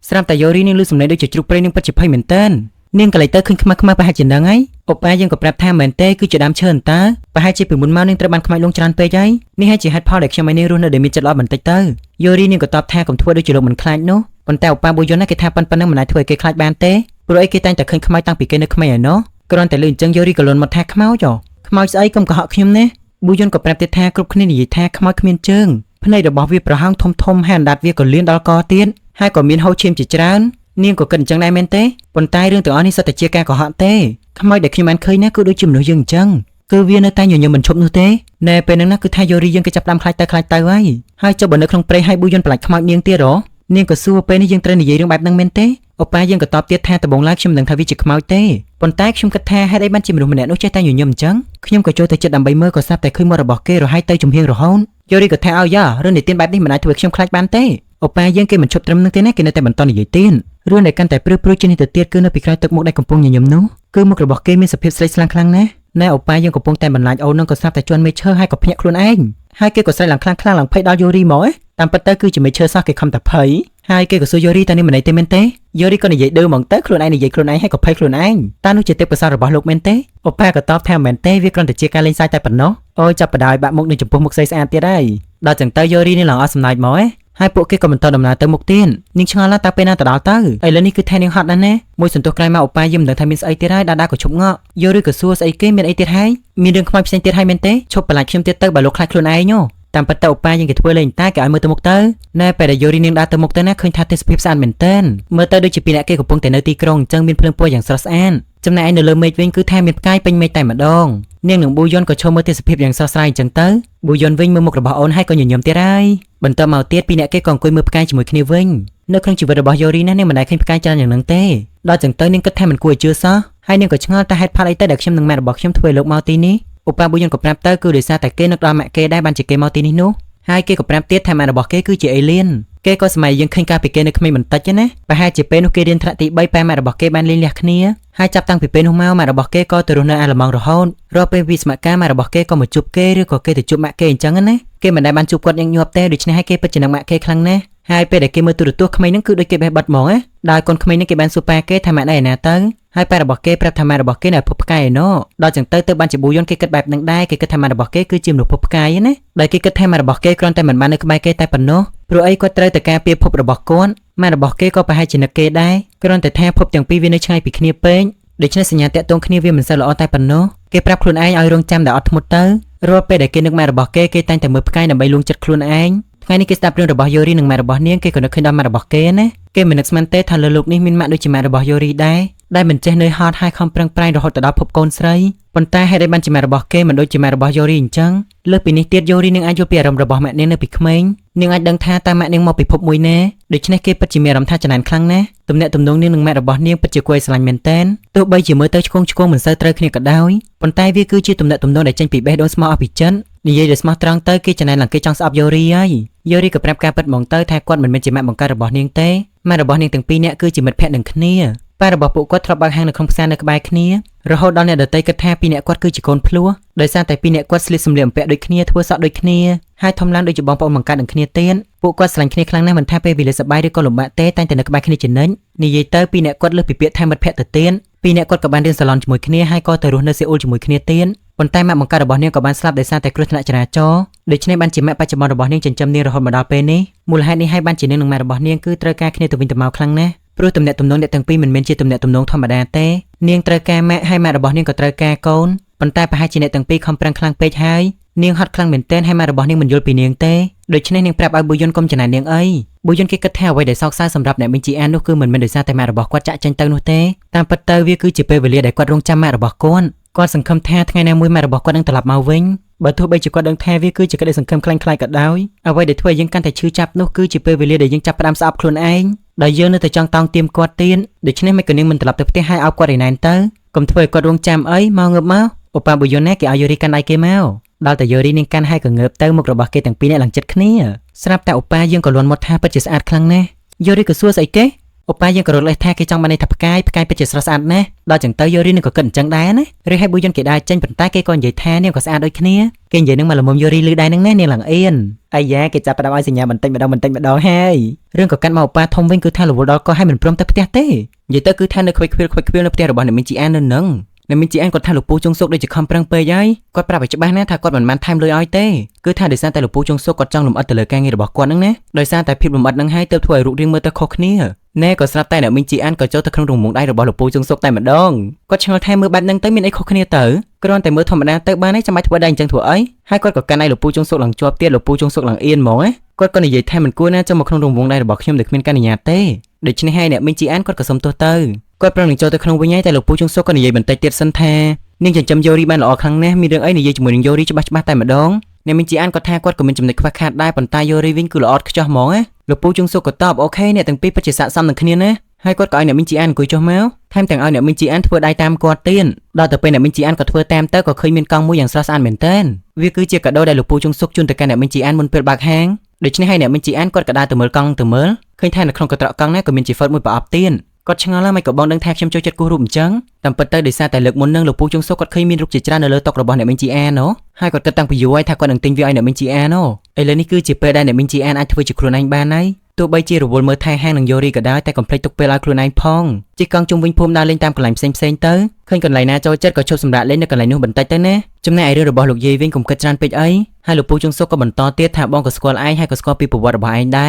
ស្រាប់តែយូរីនឹងឮសំឡេងដូចជាជ្រូកព្រៃនឹងពិតជាភ័យមែនតើនាងក៏លេចទៅឃើញខ្មៅប្រហែលជានឹងហើយអូប៉ាយើងក៏ប្រាប់ថាមែនទេគឺជាដើមឈើតាប្រហែលជាពីមុនមកនាងត្រូវបានខ្មៅលងច្រើនពេកហើយនេះហើយជាហេតុផលដែលខ្ញុំឲ្យនាងរស់នៅដែលមានចិត្តល្អបន្តិចទៅយូរីនាងក៏តបថាកុំធ្វើដូចជាលោកមិនខ្លាចនោះប៉ុន្តែអូប៉ាប៊ូយុនគេថាប៉ុណ្ណឹងមិនអាចធ្វើឲ្យគេខ្លាចបានទេព្រោះអីគេតែងតែឃើញខ្មៅតាំងពីគេនៅក្មេងឯណោះគ្រាន់តែលឺអញ្ចឹងយូរីក៏លន់មកថាខ្មៅចុះខ្មៅស្អីកុំកុហកខ្ញុំណាប៊ូយុនក៏ប្រាប់ទៀតថាគ្រប់គ្នានិយាយថាខ្មៅគ្មានជើងភ្នែករបស់វាប្រហោងធំហើយអណ្ដាតវាក៏លៀនដល់កទៀតហើយក៏មានហូរឈាមជាច្រើននាងក៏គិតអញ្ចឹងដែរមែនទេប៉ុន្តែរឿងទាំងអស់នេះសុទ្ធតែជាការកុហកទេខ្មៅដែលខ្ញុំបានឃើញណាគឺដូចជាមនុស្សយើងអញ្ចឹងគឺវានៅតែញញឹមមិនឈប់នោះទេណែពេលហ្នឹងណាគឺថាយូរីយើងគេចាប់ដើមខ្លាចទៅហើយចុះបើនៅក្នុងព្រៃហើយប៊ូយុនប្រឡាច់ខ្មៅនាងទៀតហ៎នាងក៏សួរពេលនេះយើងត្រូវនិយាយរឿងបែបហ្នឹងមែនទេអូប៉ាយើងក៏តបទៀតថាដំបងឡើយខ្ញុំមិនដឹងថាវាជាខ្មៅទេប៉ុន្តែខ្ញុំគិតថាហេតុអីបានជាមនុស្សម្នាក់នោះចេះតែញញឹមអញ្ចឹងខ្ញុំក៏ចូលទៅចិត្តដើម្បីមើលក៏ស្រាប់តែឃើញមាត់របស់គេរហែកទៅជំហៀងរហូតយូរីក៏ថាឲ្យយ៉ារឿងនិទានបែបនេះមិនអាចធ្វើឲ្យខ្ញុំខ្លាចបានទេអូប៉ាយើងគេមិនឈប់ត្រឹមនឹងទេណាគេនៅតែបន្តនិយាយទៀតរឿងដែលកាន់តែព្រឺជាងនេះទៅទៀតគឺនៅពីក្រោយទឹកមុខដែលកំពុងញញឹមនោះគឺមុខរបស់គេមានសភាពស្លេកស្លាំងខ្លាំងណាស់ណែអូប៉ាយើងកំពុងតែបន្លាចអូននឹងក៏ស្រាប់តែជន់មេឈើហើយក៏ភ្ញាក់ខ្លួនឯងហើយគេក៏ស្រែកឡើងខ្លាំងឡើងភ័យដល់យូរីមកតាមពិតទៅគឺជាមេឈើសោះគេខំតែភ័យហើយគេក៏សួរយូរីតើនេះមិនអីទេមែនទេយូរីក៏និយាយឌឺហ្មងទៅខ្លួនឯងនិយាយខ្លួនឯងហើយក៏ភ័យខ្លួនឯងតើនោះជាទេពកោសល្យរបស់លោកមែនទេអូប៉ាក៏តបថាមែនទេវាគ្រាន់តែជាការលេងសើចតែប៉ុណ្ណោះអូយចាប់បដាយបាក់មុខនឹងចំពោះមុខស្អីស្អាតទៀតហើយដល់ចឹងទៅយូរីនេះឡើងអស់សំណើចមកហើយពួកគេក៏បន្តដំណើរទៅមុខទៀតនាងឆ្ងល់តើពេលណាទៅដល់ទៅឥឡូវនេះគឺថែនាងហត់ណាស់ណាមួយសន្ទុះក្រោយមកអូប៉ាយើងមិនដឹងថាមានស្អីទៀតហើយដាក៏ឈប់ងក់យូរីក៏សួរស្អីគេមានអីទៀតហើយមានរឿងខ្មៅផ្សេងទៀតហើយមែនទេឈប់បន្លាចខ្ញុំទៀតទៅបើលោកខ្លាចខ្លួនឯងតាមពិតទៅអូប៉ាយើងគេធ្វើលេងតែគេឲ្យមើលទៅមុខទៅណែពេលដែលយូរីនាងដើរទៅមុខទៅណាឃើញថាទេសភាពស្អាតមែនតើមើលទៅដូចជាពីអ្នកគេកំពុងតែនៅទីក្រុងអញ្ចឹងមានភ្លើងពណ៌យ៉ាងស្រស់ស្អាតចំណែកឯនៅលើមេឃវិញគឺថាមានផ្កាយពេញមេឃតែម្ដងនាងនឹងប៊ូយុនក៏ឈរមើលទេសភាពយ៉ាងស្រស់ស្រាយអញ្ចឹងទៅប៊ូយុនវិញមើលមុខរបស់អូនហើយក៏ញញឹមទៀតហើយបន្ទាប់មកទៀតពីអ្នកគេក៏អង្គុយមើលផ្កាយជាមួយគ្នាវិញនៅក្នុងជីវិតរបស់យូរីណានាងមិនដែលឃើញផ្កាយច្រើនយ៉ាងហ្នឹងទេដល់ចឹងទៅនាងគិតថាមិនគួរឲ្យជឿសោះហើយនាងក៏ឆ្ងល់តែហេតុផលអីទៅដែលខ្ញុំនិងម៉ែរបស់ខ្ញុំធ្វើលោកមកទីនេះអូប៉ាប៊ូយុនក៏ប្រាប់ទៅគឺដោយសារតែគេនឹកដល់ម៉ាក់គេដែរបានជាគេមកទីនេះនោះហើយគេក៏ប្រាប់ទៀតថាម៉ែរបស់គេគឺជាអេលៀនគេក៏សម័យយើងឃើញកាលពីគេនៅក្មេងបន្តិចណាប្រហែលជាពេលនោះគេរៀនថ្នាក់ទី3ប៉ែម៉ែរបស់គេបានលេងលះគ្នាហើយចាប់តាំងពីពេលនោះមកម៉ែរបស់គេក៏ទៅរស់នៅអាល្លឺម៉ង់រហូតរាល់ពេលវិស្មការម៉ែរបស់គេក៏មកជួបគេឬក៏គេទៅជួបម៉ាក់គេអញ្ចឹងណាគេមិនដែលបានជួបគាត់ញឹកញាប់ទេដូច្នេះហើយគេពិតជានឹងម៉ាក់គេខ្លាំងណាស់ហើយពេលដែលគេមើលទូរទស្សន៍ក្មេងហ្នឹងគឺដូចគេបេះបិទហ្មងណាដល់កូនក្មេងហ្នឹងគេបានសួរប៉ាគេថាម៉ាក់ណែណាទៅហើយប៉ារបស់គេប្រាប់ថាម៉ែរបស់គេនៅភពផ្កាយឯណោដល់ចឹងទៅបានជាប៊ូយុនគេគិតបែបហ្នឹងដែរគេគិតថាម៉ែរបស់គេគឺជាមនុស្សភពផ្កាយណាដែលគេគិតថាម៉ែរបស់គេគ្រាន់តែមិនបាននៅក្បែរគេតែប៉ុណ្ណោះព្រោះអីគាត់ត្រូវតែការពារភពរបស់គាត់ម៉ែរបស់គេក៏ប្រហែលជានឹកគេដែរគ្រាន់តែថាភពទាំងពីរវានៅឆ្ងាយពីគ្នាពេកដូច្នេះសញ្ញាតាក់ទងគ្នាវាមិនសូវល្អតែប៉ុណ្ណោះគេប្រាប់ខ្លួនឯងឲ្យរងចាំតែអត់ធ្មត់ទៅរាល់ពេលដែលគេនឹកម៉ែរបស់គេតែងតែមើលផ្កាយដើម្បីលួងចិត្តខ្លួនឯងថ្ងៃនេះគេស្ដាប់រឿងរបស់យូរីនិងម៉ែរបស់នាងគេក៏នឹកឃើញដល់ម៉ែរបស់គេណាគេមិននឹកស្មានទេថាលើលោកនេះមានម៉ាក់ដូចជាម៉ែរបស់យូរីដែរមិនចេះនឿយហត់ហើយខំប្រឹងប្រែងរហូតដល់ភពកូនស្រីប៉ុន្តែហេតុអីបានជាម៉ែរបស់គេមិនដូចជាម៉ែរបស់យូរីអញ្ចឹងលើសពីនេះទៀតយូរីនឹងអាចយល់ពីអារម្មណ៍របស់ម៉ាក់នាងនៅពីក្មេងនាងអាចដឹងថាតើម៉ាក់នាងមកពីភពមួយណាដូច្នេះគេពិតជាមានអារម្មណ៍ថាចំណានខ្លាំងណាស់ទំនាក់ទំនងនាងនិងម៉ាក់របស់នាងពិតជាគួរឲ្យស្រឡាញ់មែនទែនទោះបីជាមើលទៅឆ្គងមិនសូវត្រូវគ្នាក៏ដោយប៉ុន្តែវាគឺជាទំនាក់ទំនងដែលចេញពីបេះដូងស្មោះអភិចិននិយាយដោយស្មោះត្រង់ទៅគេចំណានឡើងគេចង់ស្អប់យូរីហើយយូរីក៏ប្រាប់ការពិតហ្មងទៅថាគាត់មិនមែនជាម៉ាក់បង្កើតរបស់នាងទេម៉ាក់របស់នាងទាំងពីរនាក់គឺជាមិត្តភក្តិនឹងគ្នាប៉ារបស់ពួកគាត់ធ្លាប់បើកហាងនៅក្នុងផ្សារនៅក្បែរគ្នារហូតដល់អ្នកដទៃគិតថាពីរនាក់គាត់គឺជាកូនភ្លោះដោយសារតែពីរនាក់គាត់ស្លៀកសម្លៀកបំពាក់ដូចគ្នាធ្វើសក់ដូចគ្នាហើយធំឡើងដូចជាបងប្អូនបង្កើតនឹងគ្នាទៀតពួកគាត់ស្រឡាញ់គ្នាខ្លាំងណាស់មិនថាពេលវេលាសប្បាយឬក៏លំបាកទេតែងតែនៅក្បែរគ្នាជានិច្ចនិយាយទៅពីរនាក់គាត់លើសពីពាក្យថាមិត្តភក្តិទៅទៀតពីរនាក់គាត់ក៏បានរៀនសាឡនជាមួយគ្នាហើយក៏ទៅរស់នៅសេអ៊ូលជាមួយគ្នាទៀតប៉ុន្តែម៉ាក់បង្កើតរបស់នាងក៏បានស្លាប់ដោយសារតែគ្រោះថ្នាក់ចរាចរណ៍ដូច្នេះបានជាម៉ាក់បច្ចុប្បន្នរបស់នាងចិញ្ចឹមនាងរហូតមកដល់ពេលនេះមូលហេតុនេះហើយបានជានាងនិងម៉ាក់របស់នាងគឺត្រូវការគ្នាទៅវិញទៅមកខ្លាំងណាស់ព្រោះទំនាក់ទំនងអ្នកទាំងពីរមិនមែនជាទំនាក់ទំនងធម្មតាទេនាងត្រូវការម៉ាក់ហើយម៉ាក់របស់នាងក៏ត្រូវការកូនប៉ុន្តែប្រហែលជាអ្នកទាំងពីរខំប្រឹងខ្លាំងពេកហើយនាងហត់ខ្លាំងមែនទែនហើយម៉ាក់របស់នាងមិនយល់ពីនាងទេដូច្នេះនាងប្រាប់ឲ្យប៊ូយុនកុំចំណាយនាងអីប៊ូយុនគេគិតថាអ្វីដែលសោកសៅសម្រាប់អ្នកមីងជីអាននោះគឺមិនមែនដោយសារតែម៉ាក់របស់គាត់ចាក់ចេញទៅនោះទេតាមពិតទៅវាគឺជាពេលវេលាដែលគាត់រងចាំម៉ាក់របស់គាត់ គាត់សង្ឃឹមថាថ្ងៃណាមួយម៉ែរបស់គាត់នឹងត្រឡប់មកវិញបើទោះបីជាគាត់ដឹងថាវាគឺជាក្តីសង្ឃឹមខ្លាំងៗក៏ដោយអ្វីដែលធ្វើឲ្យយើងកាន់តែឈឺចាប់នោះគឺជាពេលវេលាដែលយើងចាប់ផ្ដើមស្អប់ខ្លួនឯងដែលយើងនៅតែចង់តោងទាមគាត់ទៀតដូច្នេះមិនក៏នាងមិនត្រឡប់ទៅផ្ទះហើយឲ្យគាត់ឯណែនទៅកុំធ្វើឲ្យគាត់រងចាំអីមកងើបមកឧបាបុយណាគេឲ្យយូរីកាន់ដៃគេមកដល់តែយូរីនាងកាន់ហើយក៏ងើបទៅមុខរបស់គេទាំងពីរនាក់ឡើងចិត្តគ្នាស្រាប់តែឧបាយើងក៏លន់មកថាពិតជាស្អាតខ្លាំងណាស់យូរីក៏សួរស្អីគេឧបាយើងក៏រត់លេសថាគេចង់បានន័យថាផ្កាយពិតជាស្រស់ស្អាតណាស់ដល់ចឹងទៅយូរីនឹងក៏គិតអញ្ចឹងដែរណាឬហើយបុយគេដើរចេញប៉ុន្តែគេក៏និយាយថានាងក៏ស្អាតដូចគ្នាគេនិយាយនឹងមកលមុំយូរីលឺដែរនឹងណានាងឡើងអៀនអាយ៉ាគេចាប់ផ្ដើមឲ្យសញ្ញាបន្តិចម្ដងហើយរឿងក៏កាត់មកឧបាធំវិញគឺថារវល់ដល់ក៏ឲ្យមិនព្រមទៅផ្ទះទេនិយាយទៅគឺថានៅខ្វិចខ្វៀលនៅផ្ទះរបស់អ្នកមីងជីអាននៅនឹងអ្នកមីងជីអានគាត់ថាលោកពូជុងសុកដូចជាខំប្រឹងពេកហើយគាត់ប្រាប់ឲ្យច្បាស់ណាថាគាត់មិនបានថែមលុយឲ្យទេគឺថាដោយសារតែលោកពូជុងសុកគាត់ចង់លំអិតទៅលើការងាររបស់គាត់ហ្នឹងណាដោយសារតែភាពលំអិតហ្នឹងហើយទើបធ្វើឲ្យរូបរាងមើលទៅខុសគ្នាណែក៏ស្រាប់តែអ្នកមីងជីអានក៏ចូលទៅក្នុងរង្វង់ដៃរបស់លោកពូជុងសុកតែម្ដងគាត់ឆ្ងល់ថាមើលបែបហ្នឹងទៅមានអីខុសគ្នាទៅគ្រាន់តែមើលធម្មតាទៅបានទេចាំបាច់ធ្វើដែរអញ្ចឹងធ្វើអីហើយគាត់ក៏កាន់ដៃលោកពូជុងសុកឡើងជាប់ទៀតលោកពូជុងសុកឡើងអៀនហ្មងណាគាត់ក៏និយាយថាមិនគួរណាចូលមកក្នុងរង្វង់ដៃរបស់ខ្ញុំដោយគ្មានការអនុញ្ញាតទេដូច្នេះហើយអ្នកមីងជីអានគាត់ក៏សុំទោសទៅគាត់ប្រឹងនឹងចូលទៅក្នុងវិញហើយតែលោកពូជុងសុកក៏និយាយបន្តិចទៀតសិនថានាងចិញ្ចឹមយូរីបានល្អខ្លាំងណាស់មានរឿងអីនិយាយជាមួយនឹងយូរីច្បាស់តែម្ដងអ្នកមីងជីអានគាត់ថាគាត់ក៏មានចំណុចខ្វះខាតដែរប៉ុន្តែយូរីវិញគឺល្អឥតខ្ចោះហ្មងណាលោកពូជុងសុកក៏តបអូខេអ្នកទាំងពីរពិតជាស័ក្តិសមនឹងគ្នាណាហើយគាត់ក៏ឲ្យអ្នកមីងជីអានអង្គុយចុះមកថែមទាំងឲ្យអ្នកមីងជីអានធ្វើដៃតាមគាត់ទៀតដល់ទៅពេលអ្នកមីងជីអានក៏ធ្វើតាមទៅក៏ឃើញមានកង់មួយយ៉ាងស្រស់ស្អាតមែនទែនវាគឺជាកាដូដែលលោកពូជុងសុកជូនទៅកាន់អ្នកមីងជីអានមុនពេលបើកហាងដូច្នេះហើយអ្នកមីងជីអានគាត់ក៏ដើរទៅមើលកង់ទៅមើលឃើញថានៅក្នុងកត្រកកង់នេះក៏មានជីហ្វិតមួយប្រអប់ទៀតគាត់ឆ្ងល់ហើយមិនក៏បងដឹងថាខ្ញុំចូលចិត្តគូររូបអញ្ចឹងតាមពិតទៅដោយសារតែលើកមុននឹងលោកពូជុងសុកគាត់ឃើញមានរូបជាច្រើននៅលើតុរបស់អ្នកមីងជីអានហើយគាត់គិតតាំងពីយូរហើយថាគាត់នឹងទិញវាឲ្យអ្នកមីងជីអានឥឡូវនេះគឺជាពេលដែលអ្នកមីងជីអានអាចធ្វើជាខ្លួនឯងបានហើយទោះបីជារវល់មើលថែហាងនឹងយូរីក៏ដោយតែកុំភ្លេចទុកពេលឲ្យខ្លួនឯងផងជិះកង់ជុំវិញភូមិដើរលេងតាមកន្លែងផ្សេងទៅឃើញកន្លែងណាចូលចិត្តក៏ឈប់សម្រាកលេងនៅកន្លែងនោះបន្តិចទៅណាចំណែកឯរឿងរបស់លោកយាយវិញកុំគិតច្រើនពេកអីហើយលោកពូជុងសុកក៏បន្តទៀតថាបងក៏ស្គាល់ឯងហើយក៏ស្គាល់ពីប្រវត្តិរបស់ឯងដែ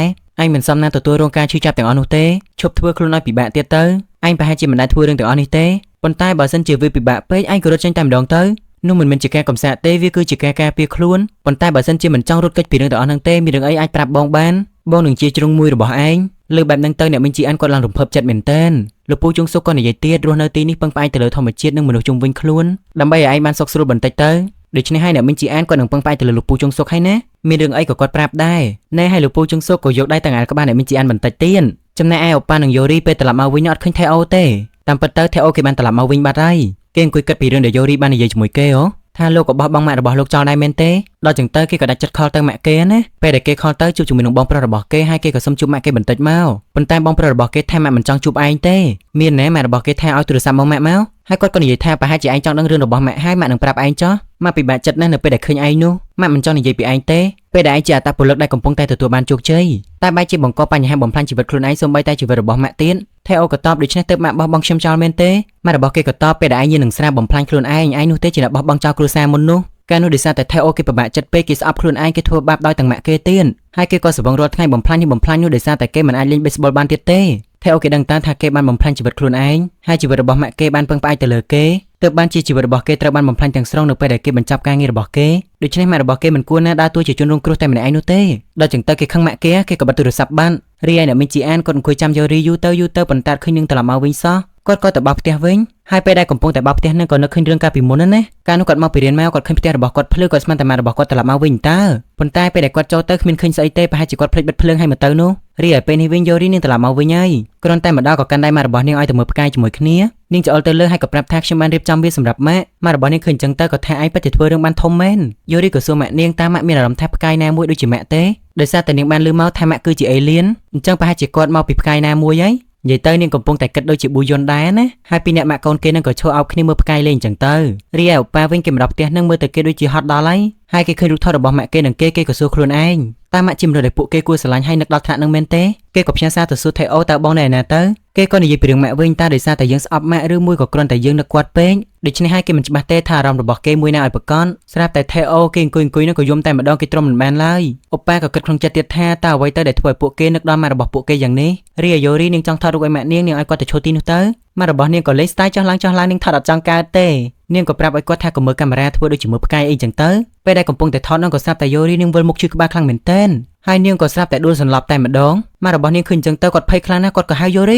រឯងមិនសមណាទទួលរងការឈឺចាប់ទាំងអស់នោះទេឈប់ធ្វើខ្លួនឲ្យពិបាកទៀតទៅឯងប្រហែលជាមិនដែលធ្វើរឿងទាំងអស់នេះទេប៉ុន្តែបើសិនជាវាពិបាកពេកឯងក៏រត់ចេញតែម្ដងទៅនោះមិនមែនជាការកំសាកទេវាគឺជាការការពារខ្លួនប៉ុន្តែបើសិនជាមិនចង់រត់គេចពីរឿងទាំងអស់ហ្នឹងទេមានរឿងអីអាចប្រាប់បងបានបងនឹងជាជ្រុងមួយរបស់ឯងលើបែបហ្នឹងទៅអ្នកមីងជីអានគាត់ឡើងរំភើបចិត្តមែនទែនលោកពូជុងសុកក៏និយាយទៀតរស់នៅទីនេះពឹងផ្អែកទៅលើធម្មជាតិនិងមនុស្សជុំវិញខ្លួនដើម្បីឲ្យឯងបានសុខស្រួលបន្តិចទៅដូច្នេះហើយអ្នកមីងជីអានគាត់នឹងពឹងផ្អែកទៅលើលោកពូជុងសុកហើយណាមានរឿងអីក៏គាត់ប្រាប់ដែរណែហើយលោកពូជុងសុកក៏យកដៃទាំងអាលក្បាលអ្នកមីងជីអានបន្តិចទៀតចំណែកឯអូប៉ានិងយូរីពេលត្រឡប់មកវិញអត់ឃើញថេអូទេតាមពិតទៅថេអូគេបានត្រឡប់មកវិញបាត់ហើយគេអង្គុយគិតពីរឿងដែលយូរីបាននិយាយជាមួយគេថាលោកក៏បោះបង់ម៉ាក់របស់លោកចោលដែរមែនទេដល់ចឹងទៅគេក៏ដាច់ចិត្តខលទៅម៉ាក់គេណាពេលដែលគេខលទៅជួបជាមួយនឹងបងប្រុសរបស់គេហើយគេក៏សុំជួបម៉ាក់គេបន្តិចមកប៉ុន្តែបងប្រុសរបស់គេថាម៉ាក់មិនចង់ជួបឯងទេមានណែម៉ាក់របស់គេថាឲ្យទូរស័ព្ទមកម៉ាក់មកហើយគាត់ក៏និយាយថាប្រហែលជាឯងចង់ដឹងរឿងរបស់ម៉ាក់ហើយម៉ាក់នឹងប្រាប់ឯងចោះម៉ាក់ពិបាកចិត្តណាស់នៅពេលដែលឃើញឯងនោះម៉ាក់មិនចង់និយាយពីឯងទេពេលដែលឯងជាអត្តពលិកដែលកំពុងតែទទួលបានជោគជ័យតែបែរជាបង្កបញ្ហាបំផ្លាញជីវិតខ្លួនឯងសូម្បីតែជីវិតរបស់ម៉ាក់ទៀតថេអូក៏តបដូច្នេះទើបម៉ាក់បោះបង់ខ្ញុំចោលមែនទេម៉ាក់របស់គេក៏តបពេលដែលឯងញៀននឹងស្រាបំផ្លាញខ្លួនឯងនោះទេជាអ្នកបោះបង់ចោលគ្រួសារមុននោះកាលនោះដោយសារតែថេអូគេពិបាកចិត្តពេកគេស្អប់ខ្លួនឯងគេធ្វើបាបដោយទាំងម៉ាក់គេទៀតហើយគេក៏ស្វឹងរាល់ថ្ងៃបំផ្លាញនោះដោយសារតែគេមិនអាចលេងបេសបលបានទៀតទេថេអូគេដឹងតាមថាគេបានបំផ្លាញជីវិតខ្លួនឯងហើយជីវិតរបស់ម៉ាក់គេបានពឹងផ្អែកទៅលើគេទើបបានជាជីវិតរបស់គេត្រូវបានបំផ្លាញទាំងស្រុងនៅពេលដែលគេបញ្ចប់ការងាររបស់គេដូច្នេះម៉ាក់របស់គេមិនគួរណាដើរតួជាជនរងគ្រោះតែម្នាក់ឯងនោះទេដល់ចឹងទៅគេខឹងម៉ាក់គេក៏បិទទូរស័ព្ទបានរីឯអ្នកមីងជីអានគាត់អង្គុយចាំយូរីយូរទៅប៉ុន្តែឃើញនឹងត្រឡប់មកវិញសោះគាត់ក៏ទៅបោះផ្ទះវិញហើយពេលដែលកំពុងតែបោះផ្ទះនឹងក៏នឹកឃើញរឿងកាលពីមុនណាកាលនោះគាត់មកពីរៀនមកគាត់ឃើញផ្ទះរបស់គាត់ភ្លឺគាត់ស្មានតែម៉ាក់របស់គាត់ត្រឡប់មកវិញតើប៉ុន្តែពេលដែលគាត់ចូលទៅគ្មានឃើញស្អីទេប្រហែលជាគាត់ភ្លេចបិទភ្លើងឲ្យមកទៅនោះរីឯពេលនេះវិញយូរីនឹងត្រឡប់មកវិញហើយគ្រាន់តែម្ដងក៏កាន់ដៃម៉ាក់របស់នាងឲ្យទៅមើលផ្កាយជាមួយគ្នានាងច្អល់ទៅលើហើយក៏ប្រាប់ថាខ្ញុំបានរៀបចំវាសម្រាប់ម៉ាក់របស់នាងឃើញចឹងទៅក៏ថាឯងពិតជាធ្វើរឿងបានធំមែនយូរីក៏សួរម៉ាក់នាងតើម៉ាក់មានអារម្មណ៍ថាផ្កាយណាមួយដូចជាម៉ាក់ទេដោយសារតែនាងបានឮមកថាម៉ាក់គឺជាអេលៀនអញ្ចឹងប្រហែលជាគាត់មកពីផ្កាយណាមួយហើយនិយាយទៅនាងកំពុងតែគិតដូចជាប៊ូយុនដែរណាហើយពីអ្នកម៉ាក់កូនគេនឹងក៏ឈរអោបគ្នាមើលផ្កាយលេងចឹងទៅរីឯអូប៉ាវិញគេមកដល់ផ្ទះនឹងមើលទៅគេដូចជាហត់ដល់ហើយគេឃើញរូបថតរបស់ម៉ាក់គេនឹងគេក៏សួរខ្លួនឯងតើម៉ាក់ជាមនុស្សដែលពួកគេគួរស្រឡាញ់ហើយនឹកដល់ថ្នាក់នឹងមែនទេគេក៏ផ្ញើសារទៅសួរថេអូតើបងនៅឯណាទៅគេក៏និយាយពីរឿងម៉ាក់វិញតើដោយសារតែយើងស្អប់ម៉ាក់ឬមួយក៏គ្រាន់តែយើងនឹកគាត់ពេកដូច្នេះហើយគេមិនច្បាស់ទេថាអារម្មណ៍របស់គេមួយណាឲ្យប្រកបស្រាប់តែថេអូគេអង្គុយនឹងក៏យំតែម្ដងគេទ្រាំមិនបានឡើយអូប៉ាក៏គិតក្នុងចិត្តទៀតថាតើអ្វីទៅដែលធ្វើឲ្យពួកគេនឹកដល់ម៉ាក់របស់ពួកគេយ៉ាងនេះរីឯយូរីនាងចង់ថតរូបឲ្យម៉ាក់នាងឲ្យគាត់ទៅឈរទីនោះទៅម៉ាក់របស់នាងក៏លេងស្ទាយចុះឡើងនាងថតអត់ចង់កើតទេនាងក៏ប្រាប់ឲ្យគាត់ថាកុំមើលកាមេរ៉ាធ្វើដូចជាមើលផ្កាយអីចឹងទៅពេលដែលកំពុងតែថតនោះក៏ស្រាប់តែយូរីនាងវិលមុខឈឺក្បាលខ្លាំងមែនទែនហើយនាងក៏ស្រាប់តែដួលសន្លប់តែម្ដងម៉ាក់របស់នាងឃើញចឹងទៅគាត់ភ័យខ្លាំងណាស់គាត់ក៏ហៅយូរ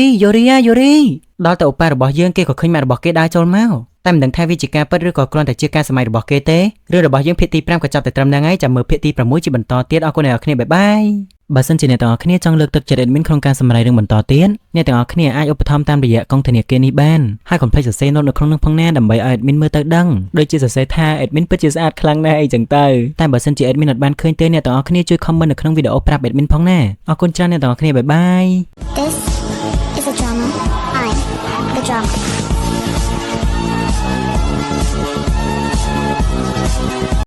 ីដល់ទៅអូប៉ារបស់យើងគេក៏ឃើញម៉ាក់របស់គេដើរចូលមក តែមិនដឹងថាវាជាការពិតឬក៏គ្រាន់តែជាការសម័យរបស់គេទេរឿងរបស់យើងភាគទី5ក៏ចាប់តែត្រឹមហ្នឹងហើយចាំមើលភាគទី6ជាបន្តទៀតអរគុណអ្នកនរគ្នាបាយបាយបើសិនជាអ្នកទាំងអស់គ្នាចង់លើកទឹកចិត្ត admin ក្នុងការសម្ដែងរឿងបន្តទៀតអ្នកទាំងអស់គ្នាអាចឧបត្ថម្ភតាមរយៈកងធនាគារនេះបានហើយកុំភ្លេចសរសេរ note នៅក្នុងនោះផងណាដើម្បីឲ្យ admin មើលទៅដឹងដូចជាសរសេរថា admin ពិតជាស្អាតខ្លាំងណាស់អីចឹងទៅតែបើសិនជា admin អត់បានឃើញទេអ្នកទាំងអស់គ្នាជួយ comment នៅក្នុងវីដេអូប្រាប់ admin ផងណាអរគុណច្រើនអ្នកទាំងអស់គ្នាបាយបាយ This is a drama. I'm the drama.